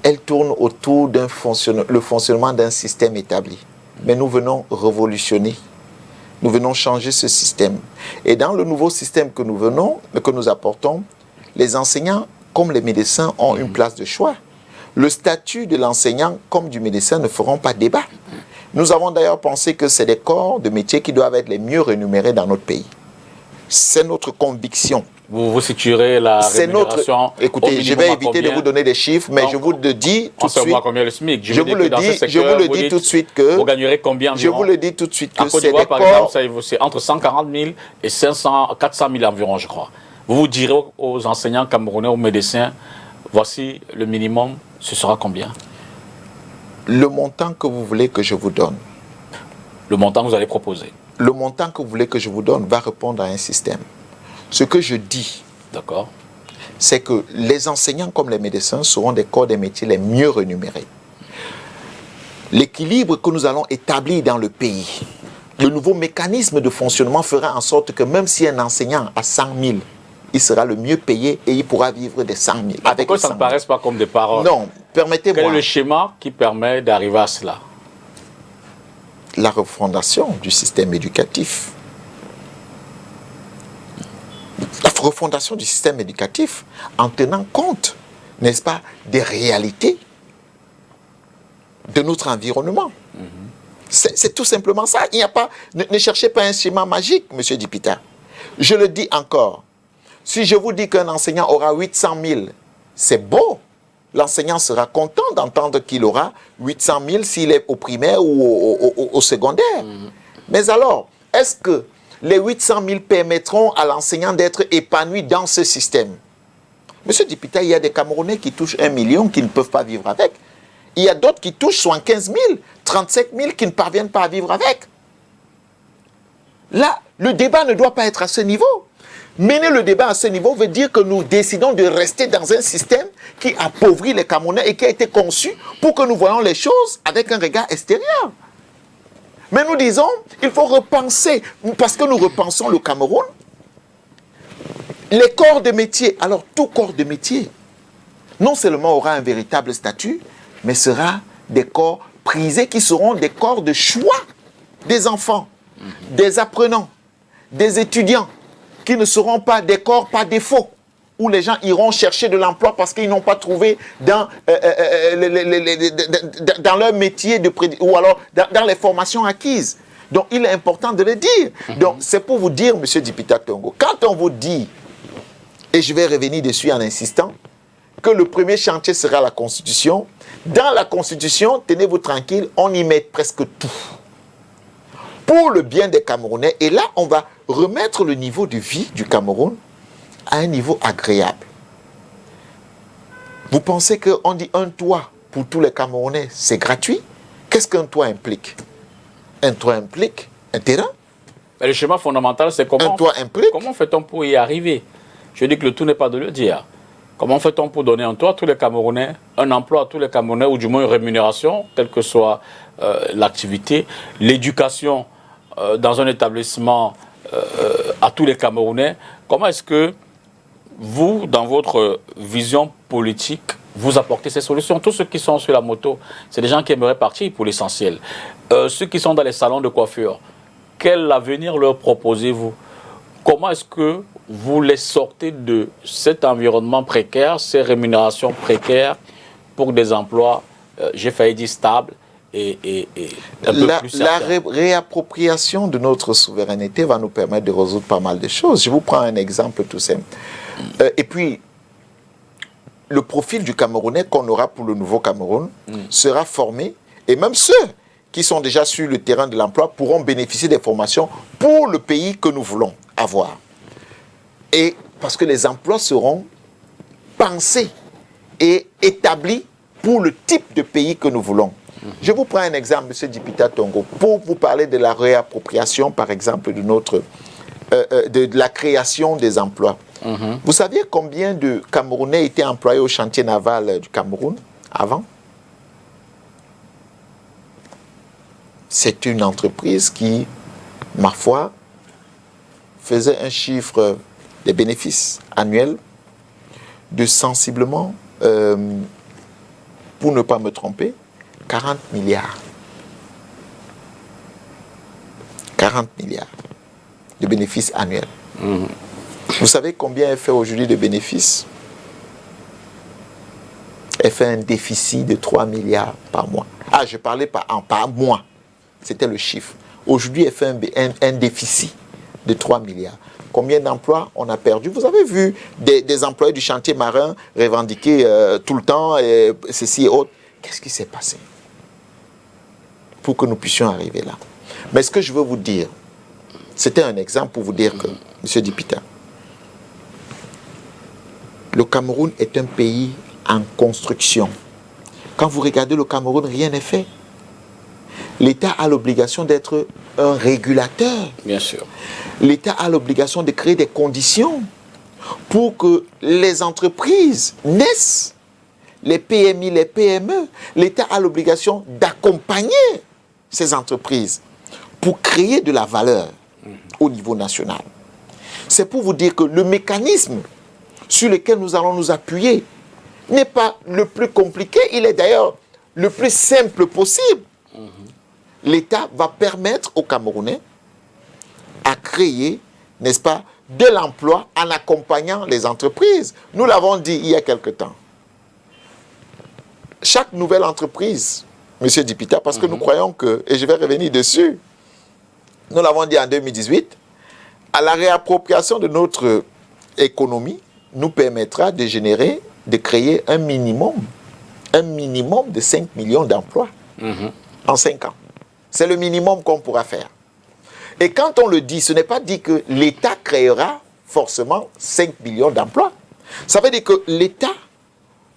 Elles tournent autour le fonctionnement d'un système établi. Mais nous venons révolutionner. Nous venons changer ce système. Et dans le nouveau système que nous apportons, les enseignants comme les médecins ont une place de choix. Le statut de l'enseignant comme du médecin ne feront pas débat. Nous avons d'ailleurs pensé que c'est des corps de métier qui doivent être les mieux rémunérés dans notre pays. C'est notre conviction. Vous situerez la rémunération. Écoutez, je vais éviter de vous donner des chiffres, mais je vous le dis tout de suite. Combien le SMIC? Je vous le dis tout de suite que. Vous gagnerez combien environ? Je vous le dis tout de suite que c'est des par corps. Exemple, c'est entre 140 000 et 400 000 environ, je crois. Vous direz aux enseignants camerounais, aux médecins, voici le minimum, ce sera combien? Le montant que vous voulez que je vous donne. Le montant que vous allez proposer. Le montant que vous voulez que je vous donne va répondre à un système. Ce que je dis, c'est que les enseignants comme les médecins seront des corps des métiers les mieux rémunérés. L'équilibre que nous allons établir dans le pays, le nouveau mécanisme de fonctionnement fera en sorte que même si un enseignant a 100 000, il sera le mieux payé et il pourra vivre des 100 000. Pourquoi ça ne paraît pas comme des paroles? Non, permettez-moi. Quel est le schéma qui permet d'arriver à cela? La refondation du système éducatif. La refondation du système éducatif en tenant compte, n'est-ce pas, des réalités de notre environnement. C'est tout simplement ça. Il n'y a pas, ne cherchez pas un schéma magique, M. Dipita. Je le dis encore. Si je vous dis qu'un enseignant aura 800 000, c'est beau. L'enseignant sera content d'entendre qu'il aura 800 000 s'il est au primaire ou au secondaire. Mais alors, est-ce que les 800 000 permettront à l'enseignant d'être épanoui dans ce système? Monsieur Dipita, il y a des Camerounais qui touchent 1 million qui ne peuvent pas vivre avec. Il y a d'autres qui touchent 75 000, 37 000 qui ne parviennent pas à vivre avec. Là, le débat ne doit pas être à ce niveau. Mener le débat à ce niveau veut dire que nous décidons de rester dans un système qui appauvrit les Camerounais et qui a été conçu pour que nous voyons les choses avec un regard extérieur. Mais nous disons, il faut repenser, parce que nous repensons le Cameroun, les corps de métier. Alors, tout corps de métier, non seulement aura un véritable statut, mais sera des corps prisés qui seront des corps de choix des enfants, des apprenants, des étudiants, qui ne seront pas des corps par défaut. où les gens iront chercher de l'emploi parce qu'ils n'ont pas trouvé dans leur métier ou alors dans les formations acquises. Donc, il est important de le dire. Donc, c'est pour vous dire, M. Dipita Tongo, quand on vous dit, et je vais revenir dessus en insistant, que le premier chantier sera la Constitution, dans la Constitution, tenez-vous tranquille, on y met presque tout. Pour le bien des Camerounais, et là, on va remettre le niveau de vie du Cameroun à un niveau agréable. Vous pensez qu'on dit un toit pour tous les Camerounais, c'est gratuit? Qu'est-ce qu'un toit implique? Un toit implique un terrain. Mais le schéma fondamental, c'est comment, comment fait-on pour y arriver? Je dis que le tout n'est pas de le dire. Comment fait-on pour donner un toit à tous les Camerounais, un emploi à tous les Camerounais, ou du moins une rémunération, quelle que soit l'activité, l'éducation dans un établissement à tous les Camerounais? Comment est-ce que vous, dans votre vision politique, vous apportez ces solutions? Tous ceux qui sont sur la moto, c'est des gens qui aimeraient partir pour l'essentiel. Ceux qui sont dans les salons de coiffure, quel avenir leur proposez-vous? Comment est-ce que vous les sortez de cet environnement précaire, ces rémunérations précaires, pour des emplois, j'ai failli dire stables, et un peu plus certains? La réappropriation de notre souveraineté va nous permettre de résoudre pas mal de choses. Je vous prends un exemple tout simple. Et puis, le profil du Camerounais qu'on aura pour le nouveau Cameroun sera formé, et même ceux qui sont déjà sur le terrain de l'emploi pourront bénéficier des formations pour le pays que nous voulons avoir. Et parce que les emplois seront pensés et établis pour le type de pays que nous voulons. Je vous prends un exemple, M. Dipita Tongo, pour vous parler de la réappropriation, par exemple, de la création des emplois. Vous saviez combien de Camerounais étaient employés au chantier naval du Cameroun avant? C'est une entreprise qui, ma foi, faisait un chiffre des bénéfices annuels de sensiblement, pour ne pas me tromper, 40 milliards. 40 milliards de bénéfices annuels. Vous savez combien elle fait aujourd'hui de bénéfices? Elle fait un déficit de 3 milliards par mois. Ah, je parlais par mois. C'était le chiffre. Aujourd'hui, elle fait un déficit de 3 milliards. Combien d'emplois on a perdu? Vous avez vu des employés du chantier marin revendiquer tout le temps, ceci et autres. Qu'est-ce qui s'est passé pour que nous puissions arriver là? Mais ce que je veux vous dire, c'était un exemple pour vous dire que, M. Dipita, le Cameroun est un pays en construction. Quand vous regardez le Cameroun, rien n'est fait. L'État a l'obligation d'être un régulateur. Bien sûr. L'État a l'obligation de créer des conditions pour que les entreprises naissent, les PMI, les PME. L'État a l'obligation d'accompagner ces entreprises pour créer de la valeur au niveau national. C'est pour vous dire que le mécanisme sur lequel nous allons nous appuyer n'est pas le plus compliqué, il est d'ailleurs le plus simple possible. L'État va permettre aux Camerounais à créer, n'est-ce pas, de l'emploi en accompagnant les entreprises. Nous l'avons dit il y a quelque temps. Chaque nouvelle entreprise, M. Dipita, parce que nous croyons que, et je vais revenir dessus, nous l'avons dit en 2018, à la réappropriation de notre économie nous permettra de générer, de créer un minimum de 5 millions d'emplois en 5 ans. C'est le minimum qu'on pourra faire. Et quand on le dit, ce n'est pas dit que l'État créera forcément 5 millions d'emplois. Ça veut dire que l'État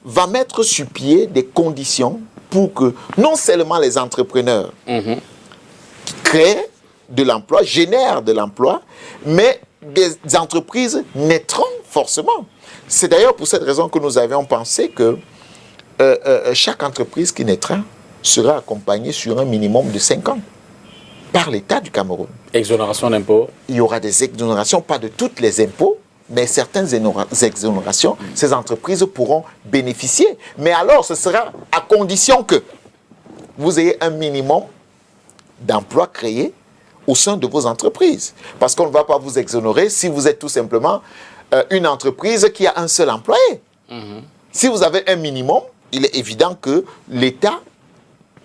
va mettre sur pied des conditions pour que non seulement les entrepreneurs qui créent de l'emploi, génèrent de l'emploi, mais des entreprises naîtront forcément. C'est d'ailleurs pour cette raison que nous avions pensé que chaque entreprise qui naîtra sera accompagnée sur un minimum de 5 ans par l'État du Cameroun. Exonération d'impôts. Il y aura des exonérations, pas de toutes les impôts, mais certaines exonérations, ces entreprises pourront bénéficier. Mais alors, ce sera à condition que vous ayez un minimum d'emplois créés au sein de vos entreprises. Parce qu'on ne va pas vous exonérer si vous êtes tout simplement une entreprise qui a un seul employé. Si vous avez un minimum, il est évident que l'État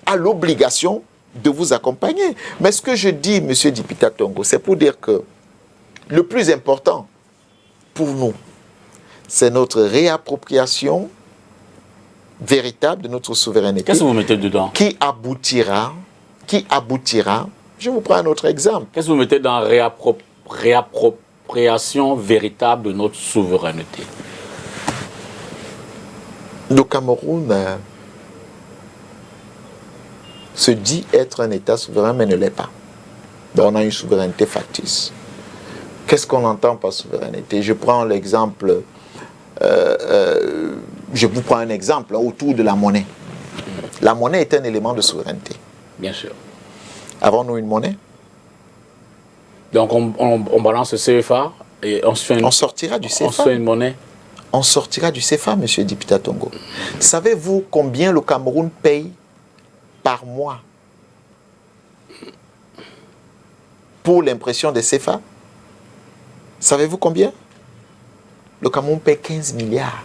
a l'obligation de vous accompagner. Mais ce que je dis, M. Dipita Tongo, c'est pour dire que le plus important pour nous, c'est notre réappropriation véritable de notre souveraineté. Qu'est-ce que vous mettez dedans? Qui aboutira, je vous prends un autre exemple. Qu'est-ce que vous mettez dans réappropriation véritable de notre souveraineté? Le Cameroun se dit être un État souverain, mais ne l'est pas. Donc on a une souveraineté factice. Qu'est-ce qu'on entend par souveraineté? Je prends l'exemple, je vous prends un exemple autour de la monnaie. La monnaie est un élément de souveraineté. Bien sûr. Avons-nous une monnaie? Donc on balance le CFA et on se fait on sortira du CFA. On se fait une monnaie. On sortira du CFA, M. Dipita Tongo. Savez-vous combien le Cameroun paye par mois pour l'impression des CFA? Savez-vous combien? Le Cameroun paye 15 milliards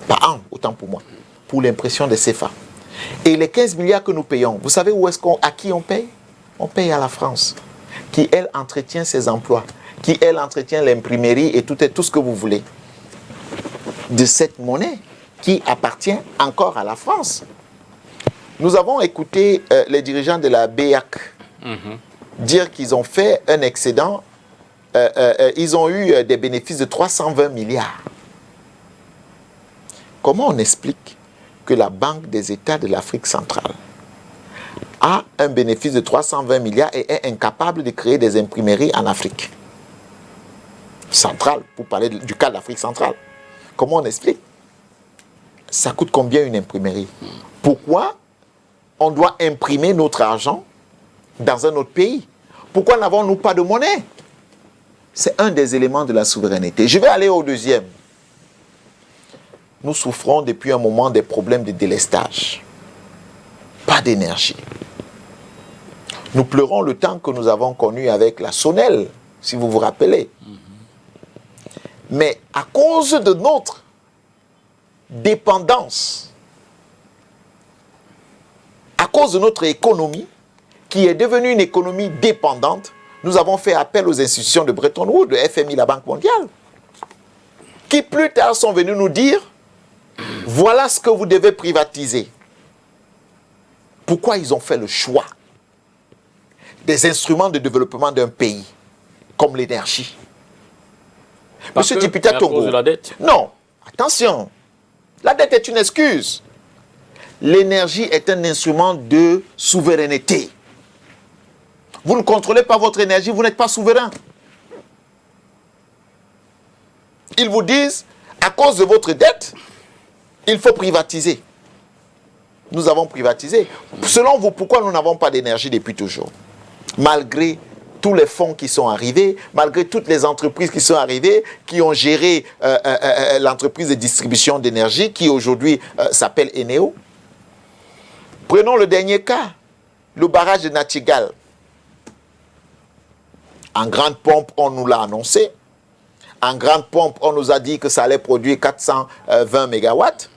par an, autant pour moi, pour l'impression des CFA. Et les 15 milliards que nous payons, vous savez à qui on paye? On paye à la France, qui elle entretient ses emplois, qui elle entretient l'imprimerie et tout ce que vous voulez. De cette monnaie qui appartient encore à la France. Nous avons écouté les dirigeants de la BEAC dire qu'ils ont fait un excédent, ils ont eu des bénéfices de 320 milliards. Comment on explique que la Banque des États de l'Afrique centrale a un bénéfice de 320 milliards et est incapable de créer des imprimeries en Afrique centrale, pour parler du cas de l'Afrique centrale? Comment on explique? Ça coûte combien une imprimerie? Pourquoi on doit imprimer notre argent dans un autre pays? Pourquoi n'avons-nous pas de monnaie? C'est un des éléments de la souveraineté. Je vais aller au deuxième. Nous souffrons depuis un moment des problèmes de délestage. Pas d'énergie. Nous pleurons le temps que nous avons connu avec la Sonel, si vous vous rappelez. Mais à cause de notre dépendance, à cause de notre économie, qui est devenue une économie dépendante, nous avons fait appel aux institutions de Bretton Woods, de FMI, la Banque mondiale, qui plus tard sont venus nous dire, voilà ce que vous devez privatiser. Pourquoi ils ont fait le choix des instruments de développement d'un pays, comme l'énergie? Monsieur Dipita Tongo. De la dette. Non, attention. La dette est une excuse. L'énergie est un instrument de souveraineté. Vous ne contrôlez pas votre énergie, vous n'êtes pas souverain. Ils vous disent, à cause de votre dette, il faut privatiser. Nous avons privatisé. Selon vous, pourquoi nous n'avons pas d'énergie depuis toujours? Malgré tous les fonds qui sont arrivés, malgré toutes les entreprises qui sont arrivées, qui ont géré l'entreprise de distribution d'énergie, qui aujourd'hui s'appelle Eneo. Prenons le dernier cas, le barrage de Natigal. En grande pompe, on nous l'a annoncé. En grande pompe, on nous a dit que ça allait produire 420 mégawatts.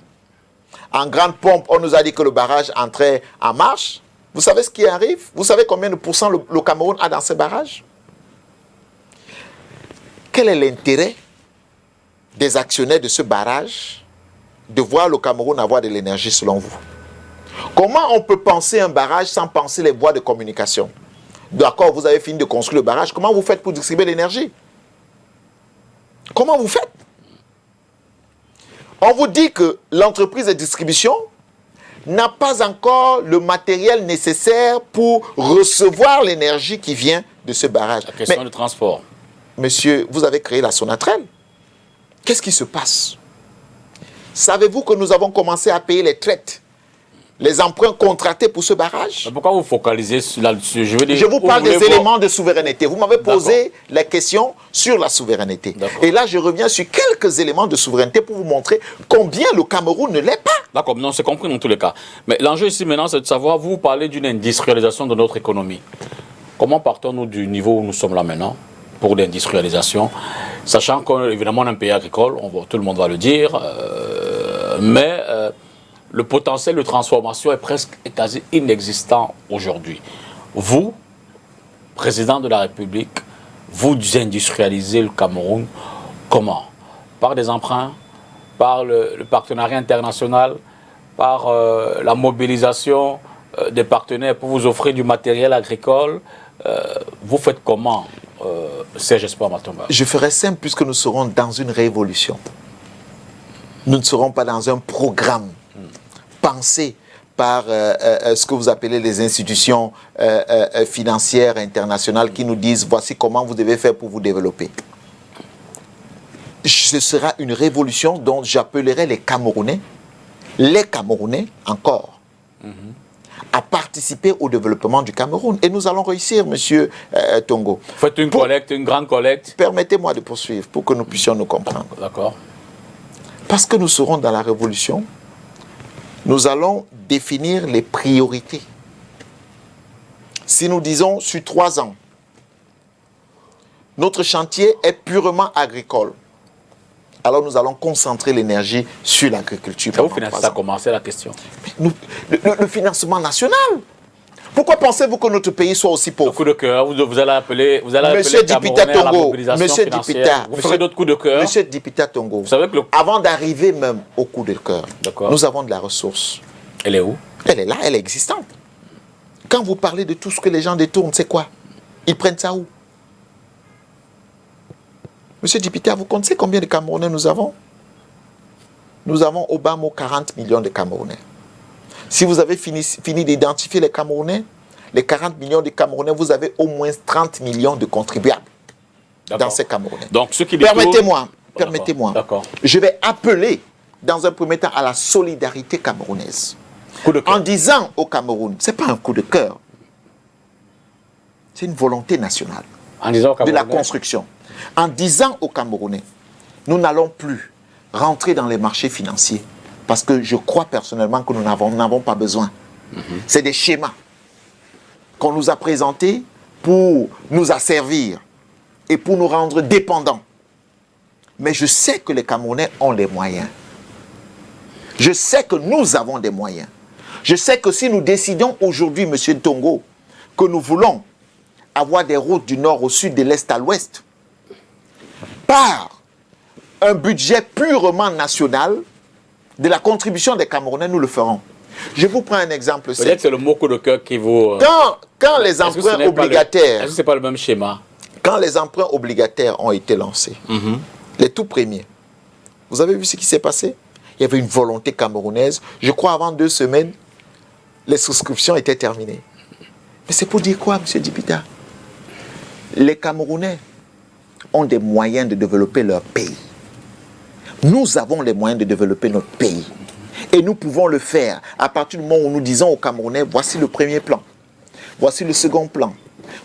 En grande pompe, on nous a dit que le barrage entrait en marche. Vous savez ce qui arrive? Vous savez combien de pourcents le Cameroun a dans ces barrages? Quel est l'intérêt des actionnaires de ce barrage de voir le Cameroun avoir de l'énergie selon vous? Comment on peut penser un barrage sans penser les voies de communication? D'accord, vous avez fini de construire le barrage. Comment vous faites pour distribuer l'énergie? Comment vous faites? On vous dit que l'entreprise de distribution n'a pas encore le matériel nécessaire pour recevoir l'énergie qui vient de ce barrage. La question de transport. Monsieur, vous avez créé la Sonatrel. Qu'est-ce qui se passe? Savez-vous que nous avons commencé à payer les traites, les emprunts contractés pour ce barrage? Mais pourquoi vous focalisez là-dessus? Je vous parle des éléments de souveraineté. Vous m'avez posé la question sur la souveraineté. Et là, je reviens sur quelques éléments de souveraineté pour vous montrer combien le Cameroun ne l'est pas. D'accord, non, c'est compris dans tous les cas. Mais l'enjeu ici maintenant, c'est de savoir, vous parlez d'une industrialisation de notre économie. Comment partons-nous du niveau où nous sommes là maintenant pour l'industrialisation, sachant qu'évidemment on est un pays agricole, tout le monde va le dire, mais le potentiel de transformation est quasi inexistant aujourd'hui. Vous, président de la République, vous industrialisez le Cameroun comment? Par des emprunts, par le partenariat international, par la mobilisation des partenaires pour vous offrir du matériel agricole. Vous faites comment, Serge Espoir Matomba? Je ferai simple puisque nous serons dans une révolution. Nous ne serons pas dans un programme pensé par ce que vous appelez les institutions financières internationales qui nous disent voici comment vous devez faire pour vous développer. Ce sera une révolution dont j'appellerai les Camerounais encore, à participer au développement du Cameroun. Et nous allons réussir, monsieur Tongo. Faites une collecte, une grande collecte. Permettez-moi de poursuivre pour que nous puissions nous comprendre. D'accord. Parce que nous serons dans la révolution, nous allons définir les priorités. Si nous disons sur 3 ans, notre chantier est purement agricole, alors nous allons concentrer l'énergie sur l'agriculture. Ça vous financez, ça a commencé la question. Le financement national. Pourquoi pensez-vous que notre pays soit aussi pauvre? Le coup de cœur, vous allez appeler Monsieur Dipita Tongo, Monsieur Dipita, vous ferez d'autres coups de cœur. Monsieur Dipita Tongo, vous savez que avant d'arriver même au coup de cœur, nous avons de la ressource. Elle est où? Elle est là, elle est existante. Quand vous parlez de tout ce que les gens détournent, c'est quoi? Ils prennent ça où? Monsieur Dipita, vous connaissez combien de Camerounais nous avons? Nous avons au bas mot 40 millions de Camerounais. Si vous avez fini d'identifier les Camerounais, les 40 millions de Camerounais, vous avez au moins 30 millions de contribuables dans ces Camerounais. Donc, ceux qui permettez-moi, D'accord. je vais appeler dans un premier temps à la solidarité camerounaise. En disant au Cameroun, ce n'est pas un coup de cœur, c'est une volonté nationale de la construction. En disant aux Camerounais, nous n'allons plus rentrer dans les marchés financiers parce que je crois personnellement que nous n'avons pas besoin. C'est des schémas qu'on nous a présentés pour nous asservir et pour nous rendre dépendants. Mais je sais que les Camerounais ont les moyens. Je sais que nous avons des moyens. Je sais que si nous décidons aujourd'hui, monsieur Tongo, que nous voulons avoir des routes du nord au sud, de l'est à l'ouest, par un budget purement national, de la contribution des Camerounais, nous le ferons. Je vous prends un exemple. Peut-être que c'est le mot coup de cœur qui vous... Quand les emprunts obligataires... Est-ce que ce n'est pas le même schéma? Quand les emprunts obligataires ont été lancés, les tout premiers, vous avez vu ce qui s'est passé? Il y avait une volonté camerounaise. Je crois avant 2 semaines, les souscriptions étaient terminées. Mais c'est pour dire quoi, M. Dipita? Les Camerounais ont des moyens de développer leur pays. Nous avons les moyens de développer notre pays. Et nous pouvons le faire à partir du moment où nous disons aux Camerounais, voici le premier plan, voici le second plan,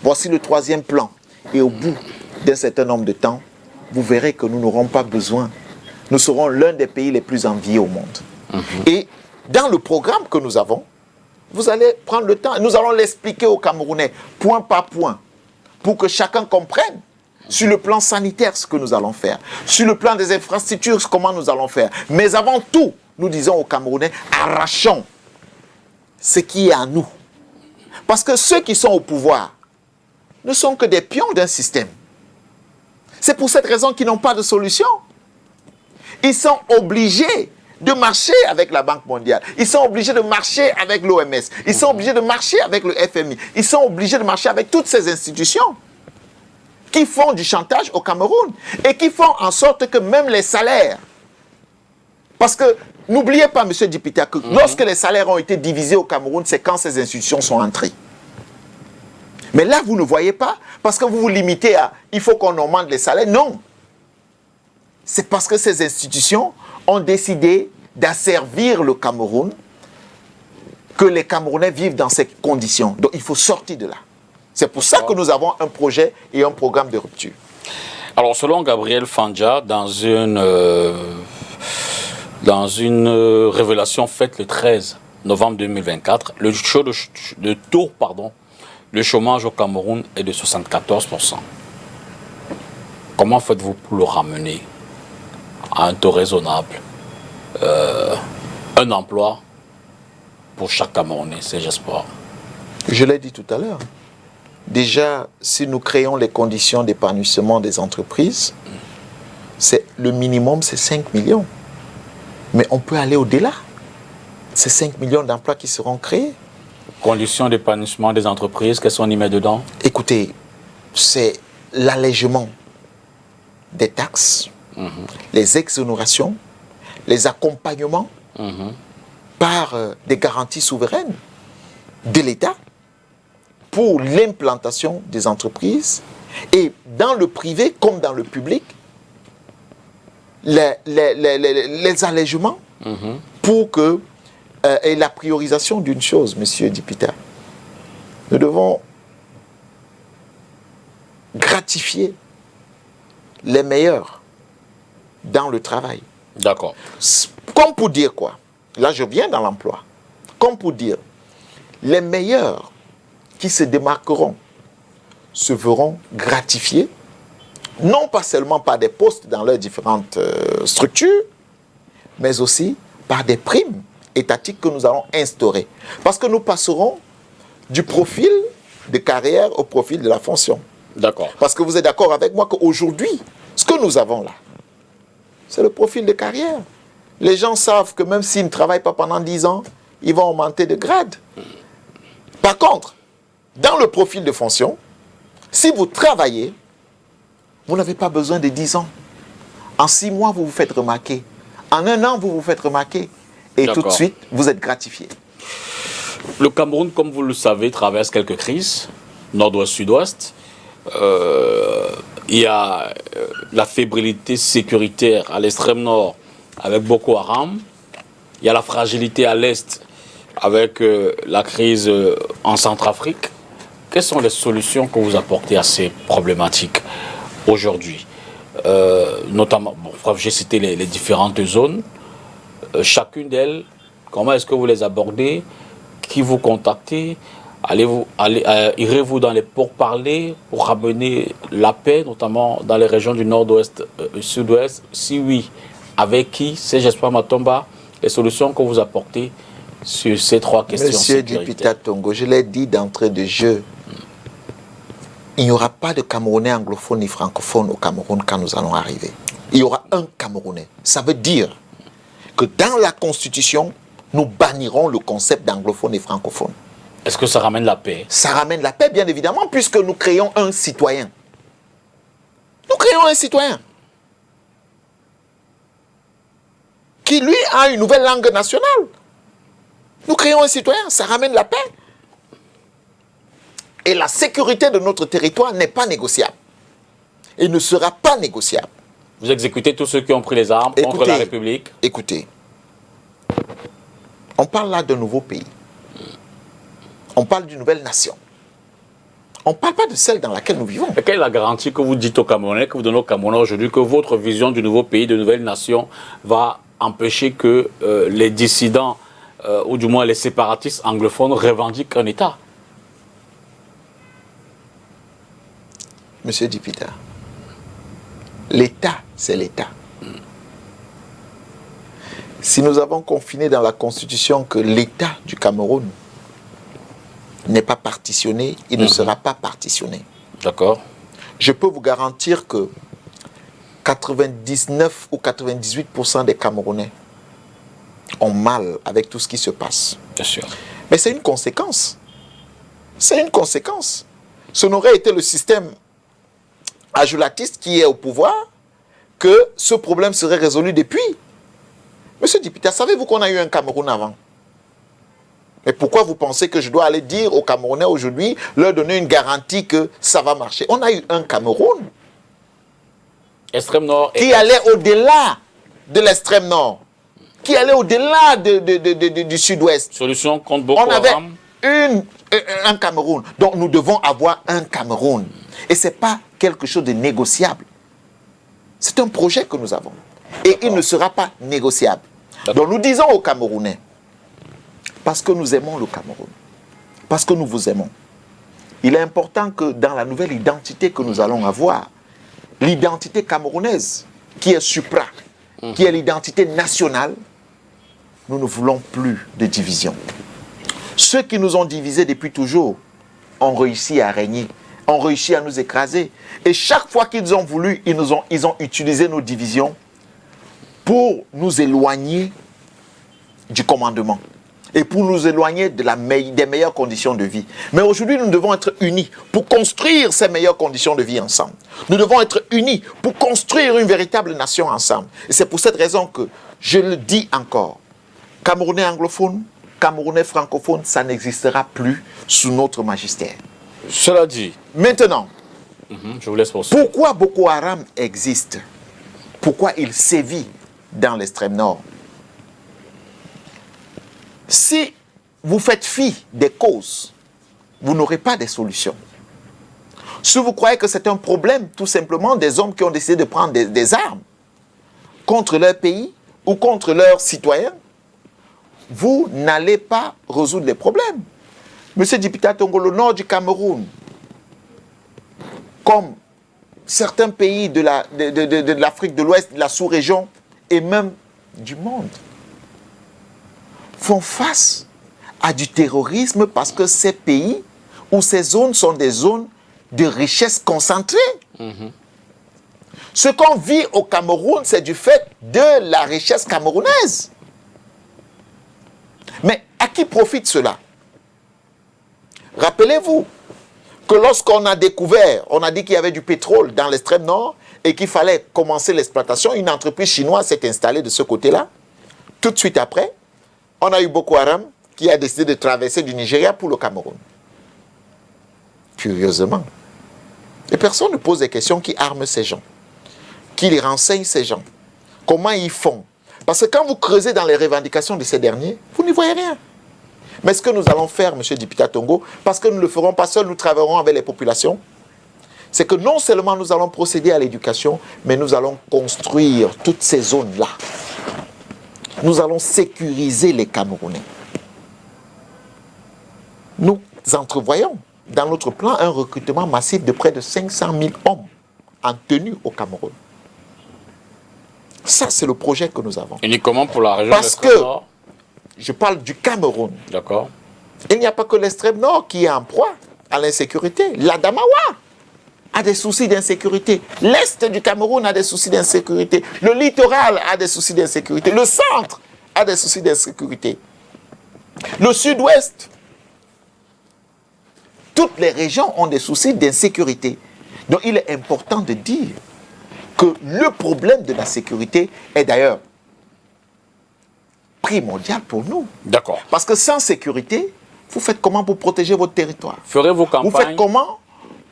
voici le 3e plan. Et au bout d'un certain nombre de temps, vous verrez que nous n'aurons pas besoin. Nous serons l'un des pays les plus enviés au monde. Et dans le programme que nous avons, vous allez prendre le temps, nous allons l'expliquer aux Camerounais, point par point, pour que chacun comprenne sur le plan sanitaire ce que nous allons faire, sur le plan des infrastructures comment nous allons faire. Mais avant tout, nous disons aux Camerounais, arrachons ce qui est à nous. Parce que ceux qui sont au pouvoir ne sont que des pions d'un système. C'est pour cette raison qu'ils n'ont pas de solution. Ils sont obligés de marcher avec la Banque mondiale. Ils sont obligés de marcher avec l'OMS. Ils sont obligés de marcher avec le FMI. Ils sont obligés de marcher avec toutes ces institutions qui font du chantage au Cameroun et qui font en sorte que même les salaires... Parce que n'oubliez pas, M. Dipita, que lorsque les salaires ont été divisés au Cameroun, c'est quand ces institutions sont entrées. Mais là, vous ne voyez pas, parce que vous vous limitez à « il faut qu'on augmente les salaires ». Non. C'est parce que ces institutions ont décidé d'asservir le Cameroun que les Camerounais vivent dans ces conditions. Donc, il faut sortir de là. C'est pour ça que nous avons un projet et un programme de rupture. Alors, selon Gabriel Fandja, dans une révélation faite le 13 novembre 2024, le chômage au Cameroun est de 74%. Comment faites-vous pour le ramener à un taux raisonnable, un emploi pour chaque Camerounais, c'est j'espère. Je l'ai dit tout à l'heure. Déjà, si nous créons les conditions d'épanouissement des entreprises, le minimum, c'est 5 millions. Mais on peut aller au-delà. C'est 5 millions d'emplois qui seront créés. Conditions d'épanouissement des entreprises, qu'est-ce qu'on y met dedans? Écoutez, c'est l'allègement des taxes, les exonérations, les accompagnements par des garanties souveraines de l'État pour l'implantation des entreprises et dans le privé comme dans le public, les allègements pour que, et la priorisation d'une chose, Monsieur Dipita, nous devons gratifier les meilleurs dans le travail. D'accord. Comme pour dire quoi? Là, je viens dans l'emploi. Comme pour dire, les meilleurs qui se démarqueront se verront gratifiés, non pas seulement par des postes dans leurs différentes structures, mais aussi par des primes étatiques que nous allons instaurer. Parce que nous passerons du profil de carrière au profil de la fonction. D'accord. Parce que vous êtes d'accord avec moi qu'aujourd'hui, ce que nous avons là, c'est le profil de carrière. Les gens savent que même s'ils ne travaillent pas pendant 10 ans, ils vont augmenter de grade. Par contre, dans le profil de fonction, si vous travaillez, vous n'avez pas besoin de 10 ans. En 6 mois, vous vous faites remarquer. En 1 an, vous vous faites remarquer. Et tout de suite, vous êtes gratifié. Le Cameroun, comme vous le savez, traverse quelques crises, nord-ouest, sud-ouest. Il y a la fébrilité sécuritaire à l'extrême nord avec Boko Haram. Il y a la fragilité à l'est avec la crise en Centrafrique. Quelles sont les solutions que vous apportez à ces problématiques aujourd'hui? Notamment, bon, j'ai cité les différentes zones. Chacune d'elles, comment est-ce que vous les abordez? Qui vous contactez? Irez-vous dans les pourparlers pour ramener la paix, notamment dans les régions du nord-ouest, sud-ouest? Si oui, avec qui? C'est Jesper Matomba. Les solutions que vous apportez sur ces 3 questions. Monsieur Dipita Tongo, je l'ai dit d'entrée de jeu, il n'y aura pas de Camerounais anglophones ni francophones au Cameroun quand nous allons arriver. Il y aura un Camerounais. Ça veut dire que dans la Constitution, nous bannirons le concept d'anglophone et francophone. Est-ce que ça ramène la paix? Ça ramène la paix, bien évidemment, puisque nous créons un citoyen. Nous créons un citoyen qui, lui, a une nouvelle langue nationale. Nous créons un citoyen, ça ramène la paix. Et la sécurité de notre territoire n'est pas négociable. Et ne sera pas négociable. Vous exécutez tous ceux qui ont pris les armes contre la République? Écoutez, on parle là d'un nouveau pays. On parle d'une nouvelle nation. On ne parle pas de celle dans laquelle nous vivons. Et quelle est la garantie que vous dites aux Camerounais, que vous donnez aux Camerounais aujourd'hui, que votre vision du nouveau pays, de nouvelle nation, va empêcher que les dissidents, ou du moins les séparatistes anglophones, revendiquent un État? Monsieur Dipita, l'État, c'est l'État. Si nous avons confiné dans la Constitution que l'État du Cameroun n'est pas partitionné, il ne sera pas partitionné. D'accord. Je peux vous garantir que 99 ou 98% des Camerounais ont mal avec tout ce qui se passe. Bien sûr. Mais c'est une conséquence. C'est une conséquence. Ce n'aurait été le système ajolatiste qui est au pouvoir que ce problème serait résolu depuis. Monsieur Dipita, savez-vous qu'on a eu un Cameroun avant? Mais pourquoi vous pensez que je dois aller dire aux Camerounais aujourd'hui, leur donner une garantie que ça va marcher? On a eu un Cameroun Extrême Nord qui allait au-delà de l'extrême nord, qui allait au-delà du sud-ouest. Solution contre Boko On avait Haram. un Cameroun. Donc nous devons avoir un Cameroun. Et ce n'est pas quelque chose de négociable. C'est un projet que nous avons. Et il ne sera pas négociable. Donc nous disons aux Camerounais, parce que nous aimons le Cameroun, parce que nous vous aimons, il est important que dans la nouvelle identité que nous allons avoir, l'identité camerounaise, qui est supra, qui est l'identité nationale, nous ne voulons plus de division. Ceux qui nous ont divisés depuis toujours ont réussi à régner, ont réussi à nous écraser. Et chaque fois qu'ils ont voulu, ils ont utilisé nos divisions pour nous éloigner du commandement et pour nous éloigner de des meilleures conditions de vie. Mais aujourd'hui, nous devons être unis pour construire ces meilleures conditions de vie ensemble. Nous devons être unis pour construire une véritable nation ensemble. Et c'est pour cette raison que, je le dis encore, Camerounais anglophones, Camerounais francophones, ça n'existera plus sous notre magistère. Cela dit, maintenant, je vous laisse poursuivre. Pourquoi Boko Haram existe? Pourquoi il sévit dans l'extrême nord? Si vous faites fi des causes, vous n'aurez pas de solutions. Si vous croyez que c'est un problème, tout simplement, des hommes qui ont décidé de prendre des armes contre leur pays ou contre leurs citoyens, vous n'allez pas résoudre les problèmes. Monsieur Dipita Tongo, le nord du Cameroun, comme certains pays de l'Afrique de l'Ouest, de la sous-région et même du monde, font face à du terrorisme parce que ces pays ou ces zones sont des zones de richesse concentrée. Ce qu'on vit au Cameroun, c'est du fait de la richesse camerounaise. Mais à qui profite cela? Rappelez-vous que lorsqu'on a découvert, on a dit qu'il y avait du pétrole dans l'extrême nord et qu'il fallait commencer l'exploitation, une entreprise chinoise s'est installée de ce côté-là. Tout de suite après, on a eu Boko Haram qui a décidé de traverser du Nigeria pour le Cameroun. Curieusement. Et personne ne pose des questions qui arment ces gens, qui les renseignent ces gens. Comment ils font? Parce que quand vous creusez dans les revendications de ces derniers, vous n'y voyez rien. Mais ce que nous allons faire, M. Dipita Tongo, parce que nous ne le ferons pas seuls, nous travaillerons avec les populations, c'est que non seulement nous allons procéder à l'éducation, mais nous allons construire toutes ces zones-là. Nous allons sécuriser les Camerounais. Nous entrevoyons dans notre plan un recrutement massif de près de 500 000 hommes en tenue au Cameroun. Ça, c'est le projet que nous avons. Uniquement pour la région Parce que, je parle du Cameroun. D'accord. Il n'y a pas que l'extrême nord qui est en proie à l'insécurité. L'Adamawa a des soucis d'insécurité. L'Est du Cameroun a des soucis d'insécurité. Le littoral a des soucis d'insécurité. Le centre a des soucis d'insécurité. Le sud-ouest. Toutes les régions ont des soucis d'insécurité. Donc il est important de dire que le problème de la sécurité est d'ailleurs primordial pour nous. D'accord. Parce que sans sécurité, vous faites comment pour protéger votre territoire? Ferez-vous campagne? Vous faites comment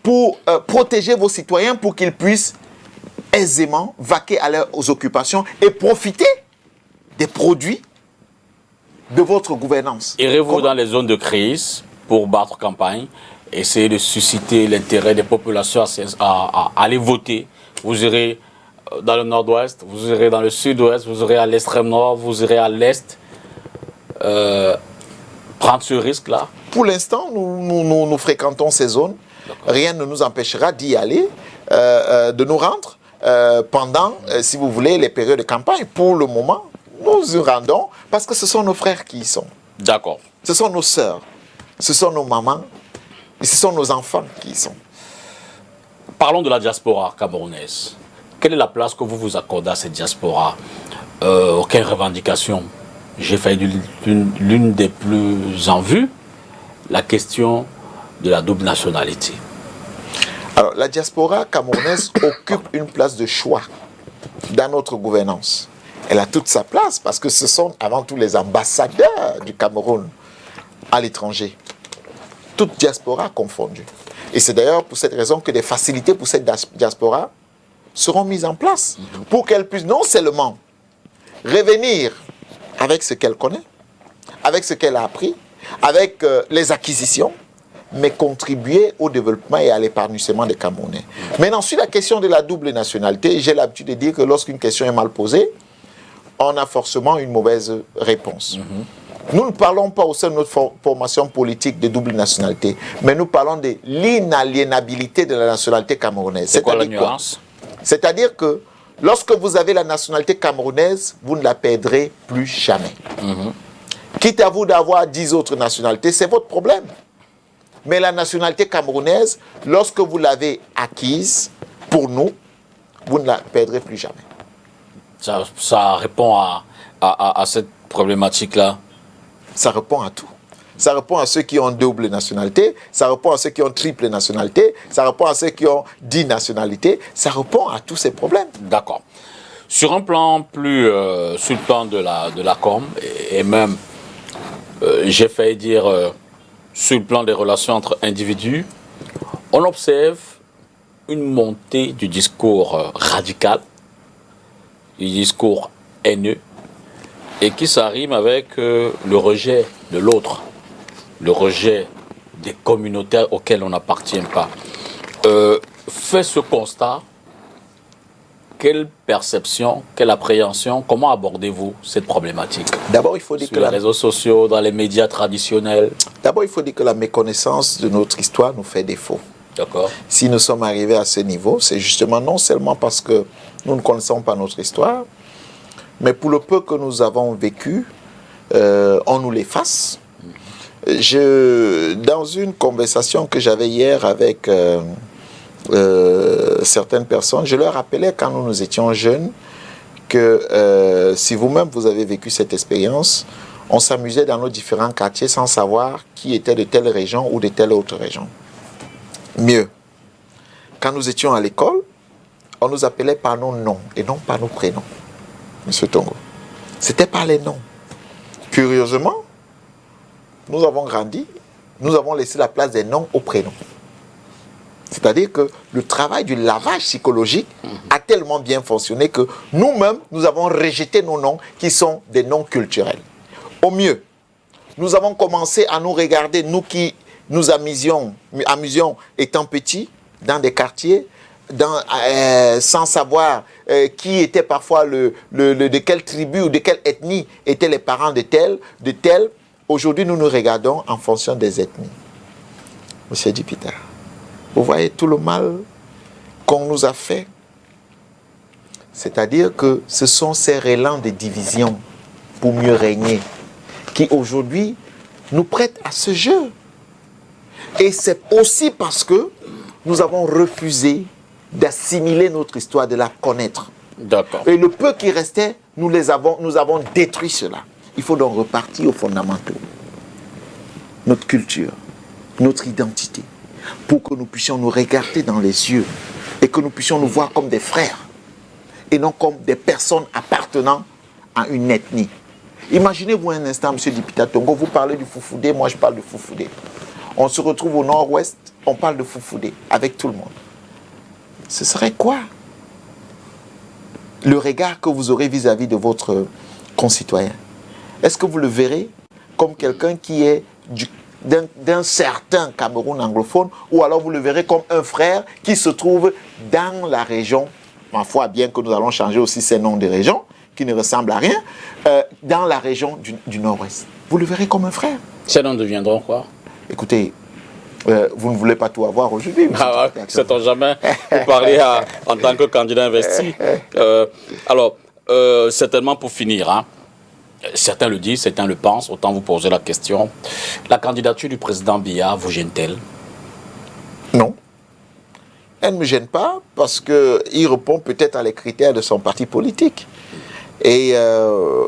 pour protéger vos citoyens pour qu'ils puissent aisément vaquer à leurs occupations et profiter des produits de votre gouvernance? Irez-vous dans les zones de crise pour battre campagne, essayer de susciter l'intérêt des populations à aller voter? Vous irez dans le nord-ouest, vous irez dans le sud-ouest, vous irez à l'extrême nord, vous irez à l'est. Prendre ce risque-là? Pour l'instant, nous fréquentons ces zones. Rien ne nous empêchera d'y aller, de nous rendre pendant, si vous voulez, les périodes de campagne. Pour le moment, nous y rendons parce que ce sont nos frères qui y sont. D'accord. Ce sont nos sœurs, ce sont nos mamans et ce sont nos enfants qui y sont. Parlons de la diaspora camerounaise. Quelle est la place que vous vous accordez à cette diaspora? Aucune revendication. J'ai fait l'une des plus en vue, la question de la double nationalité. Alors, la diaspora camerounaise occupe une place de choix dans notre gouvernance. Elle a toute sa place parce que ce sont avant tout les ambassadeurs du Cameroun à l'étranger. Toute diaspora confondue. Et c'est d'ailleurs pour cette raison que des facilités pour cette diaspora seront mises en place pour qu'elle puisse non seulement revenir avec ce qu'elle connaît, avec ce qu'elle a appris, avec les acquisitions, mais contribuer au développement et à l'épanouissement des Camerounais. Maintenant, sur la question de la double nationalité, j'ai l'habitude de dire que lorsqu'une question est mal posée, on a forcément une mauvaise réponse. Nous ne parlons pas au sein de notre formation politique de double nationalité, mais nous parlons de l'inaliénabilité de la nationalité camerounaise. C'est quoi la nuance? C'est-à-dire que lorsque vous avez la nationalité camerounaise, vous ne la perdrez plus jamais. Quitte à vous d'avoir 10 autres nationalités, c'est votre problème. Mais la nationalité camerounaise, lorsque vous l'avez acquise, pour nous, vous ne la perdrez plus jamais. Ça répond à cette problématique-là. Ça répond à tout. Ça répond à ceux qui ont double nationalité, ça répond à ceux qui ont triple nationalité, ça répond à ceux qui ont 10 nationalités, ça répond à tous ces problèmes. D'accord. Sur un plan plus, sur le plan de la com, et même, j'ai failli dire, sur le plan des relations entre individus, on observe une montée du discours radical, du discours haineux, et qui s'arrime avec le rejet de l'autre, le rejet des communautés auxquelles on n'appartient pas. Fait ce constat, quelle perception, quelle appréhension, comment abordez-vous cette problématique? D'abord, il faut dire sur les réseaux sociaux, dans les médias traditionnels. D'abord, il faut dire que la méconnaissance de notre histoire nous fait défaut. D'accord. Si nous sommes arrivés à ce niveau, c'est justement non seulement parce que nous ne connaissons pas notre histoire, mais pour le peu que nous avons vécu, on nous l'efface. Dans une conversation que j'avais hier avec certaines personnes, je leur rappelais quand nous étions jeunes que si vous-même vous avez vécu cette expérience, on s'amusait dans nos différents quartiers sans savoir qui était de telle région ou de telle autre région. Mieux, quand nous étions à l'école, on nous appelait par nos noms et non par nos prénoms. Monsieur Tongo, c'était par les noms. Curieusement, nous avons grandi, nous avons laissé la place des noms aux prénoms. C'est-à-dire que le travail du lavage psychologique a tellement bien fonctionné que nous-mêmes, nous avons rejeté nos noms qui sont des noms culturels. Au mieux, nous avons commencé à nous regarder, nous qui nous amusions étant petits, dans des quartiers, sans savoir qui était parfois de quelle tribu ou de quelle ethnie étaient les parents de tel. Aujourd'hui, nous nous regardons en fonction des ethnies. Monsieur Dipita, vous voyez tout le mal qu'on nous a fait. C'est-à-dire que ce sont ces relents de division pour mieux régner qui aujourd'hui nous prêtent à ce jeu. Et c'est aussi parce que nous avons refusé d'assimiler notre histoire, de la connaître. D'accord. Et le peu qui restait, nous avons détruit cela. Il faut donc repartir aux fondamentaux. Notre culture, notre identité, pour que nous puissions nous regarder dans les yeux et que nous puissions nous voir comme des frères et non comme des personnes appartenant à une ethnie. Imaginez-vous un instant, M. Dipita Tongo, vous parlez du Foufoudé, moi je parle de Foufoudé. On se retrouve au nord-ouest, on parle de Foufoudé avec tout le monde. Ce serait quoi le regard que vous aurez vis-à-vis de votre concitoyen? Est-ce que vous le verrez comme quelqu'un qui est d'un certain Cameroun anglophone, ou alors vous le verrez comme un frère qui se trouve dans la région, ma foi, bien que nous allons changer aussi ces noms de régions, qui ne ressemblent à rien, dans la région du nord-ouest? Vous le verrez comme un frère. Ces noms deviendront quoi? Écoutez, vous ne voulez pas tout avoir aujourd'hui. Sait-on jamais, vous parlez en tant que candidat investi. Alors, certainement pour finir, hein, certains le disent, certains le pensent, autant vous poser la question. La candidature du président Biya vous gêne-t-elle? Non. Elle ne me gêne pas parce qu'il répond peut-être à les critères de son parti politique. Et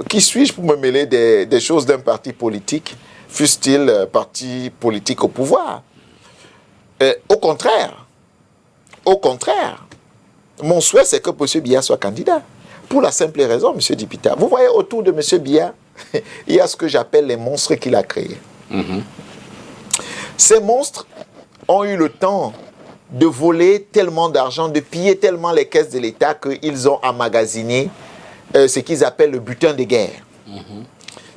qui suis-je pour me mêler des choses d'un parti politique, fût-il parti politique au pouvoir? Au contraire, mon souhait c'est que M. Biya soit candidat. Pour la simple raison, M. Dipita, vous voyez autour de M. Biya, il y a ce que j'appelle les monstres qu'il a créés. Ces monstres ont eu le temps de voler tellement d'argent, de piller tellement les caisses de l'État qu'ils ont emmagasiné ce qu'ils appellent le butin de guerre.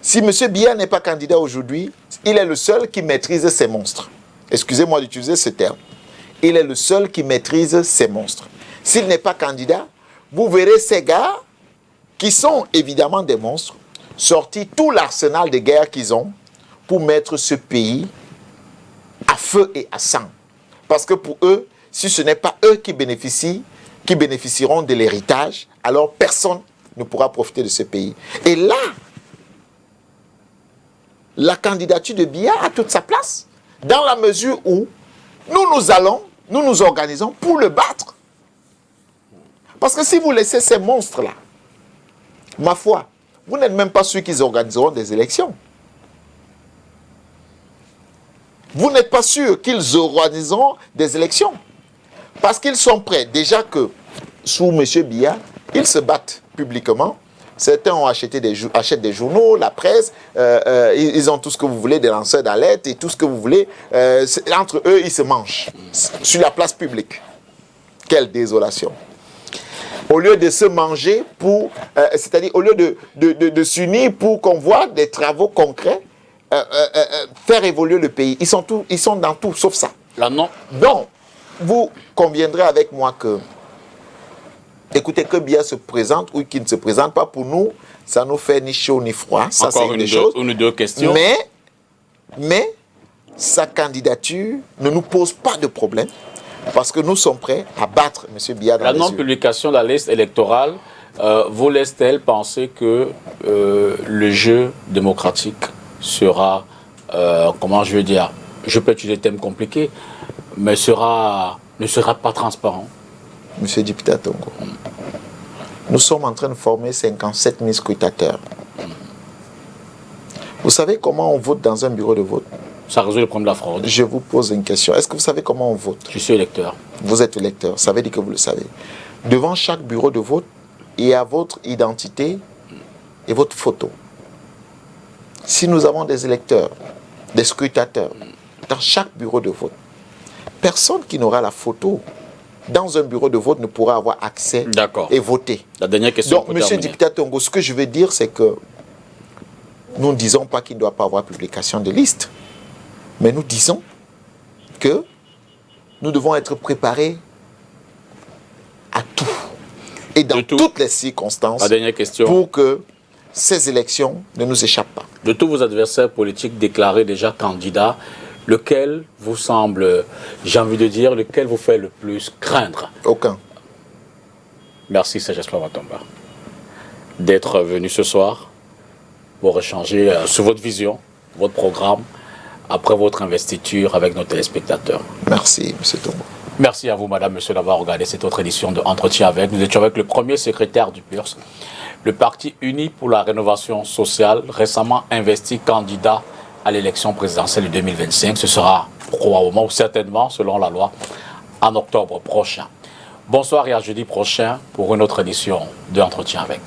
Si M. Biya n'est pas candidat aujourd'hui, il est le seul qui maîtrise ces monstres. Excusez-moi d'utiliser ce terme. Il est le seul qui maîtrise ces monstres. S'il n'est pas candidat, vous verrez ces gars, qui sont évidemment des monstres, sortir tout l'arsenal de guerre qu'ils ont pour mettre ce pays à feu et à sang. Parce que pour eux, si ce n'est pas eux qui bénéficient qui bénéficieront de l'héritage, alors personne ne pourra profiter de ce pays. Et là, la candidature de Biya a toute sa place, dans la mesure où nous nous organisons pour le battre. Parce que si vous laissez ces monstres-là, ma foi, vous n'êtes même pas sûr qu'ils organiseront des élections. Vous n'êtes pas sûr qu'ils organiseront des élections. Parce qu'ils sont prêts. Déjà que, sous M. Biya, ils se battent publiquement. Certains ont achètent des journaux, la presse, ils ont tout ce que vous voulez, des lanceurs d'alerte et tout ce que vous voulez. Entre eux, ils se mangent sur la place publique. Quelle désolation. Au lieu de se manger pour, c'est-à-dire au lieu de s'unir pour qu'on voit des travaux concrets, faire évoluer le pays. Ils sont dans tout, sauf ça. Là, non. Donc, vous conviendrez avec moi que, écoutez, que Biya se présente ou qu'il ne se présente pas, pour nous, ça nous fait ni chaud ni froid. Ça, c'est une des choses. Une ou deux questions. Mais sa candidature ne nous pose pas de problème, parce que nous sommes prêts à battre M. Biya dans les urnes. La non-publication de la liste électorale vous laisse-t-elle penser que le jeu démocratique sera, comment je veux dire, je peux utiliser des thèmes compliqués, mais ne sera pas transparent? Monsieur Dipita Tongo, nous sommes en train de former 57 000 scrutateurs. Vous savez comment on vote dans un bureau de vote? Ça résout le problème de la fraude. Je vous pose une question. Est-ce que vous savez comment on vote? Je suis électeur. Vous êtes électeur, ça veut dire que vous le savez. Devant chaque bureau de vote, il y a votre identité et votre photo. Si nous avons des électeurs, des scrutateurs, dans chaque bureau de vote, personne qui n'aura la photo dans un bureau de vote ne pourra avoir accès et voter. La dernière question. Donc, M. Dipita Tongo, ce que je veux dire, c'est que nous ne disons pas qu'il ne doit pas avoir publication de liste, mais nous disons que nous devons être préparés à tout et dans toutes les circonstances. La dernière question. Pour que ces élections ne nous échappent pas. De tous vos adversaires politiques déclarés déjà candidats, lequel vous semble, j'ai envie de dire, lequel vous fait le plus craindre? Aucun. Merci Serge Espoir Matomba d'être venu ce soir pour échanger sur votre vision, votre programme, après votre investiture avec nos téléspectateurs. Merci, M. Tongo. Merci à vous, madame, monsieur, d'avoir regardé cette autre édition de Entretien avec. Nous étions avec le premier secrétaire du PURS, le Parti uni pour la rénovation sociale, récemment investi candidat à l'élection présidentielle de 2025. Ce sera probablement ou certainement, selon la loi, en octobre prochain. Bonsoir et à jeudi prochain pour une autre édition de Entretien avec.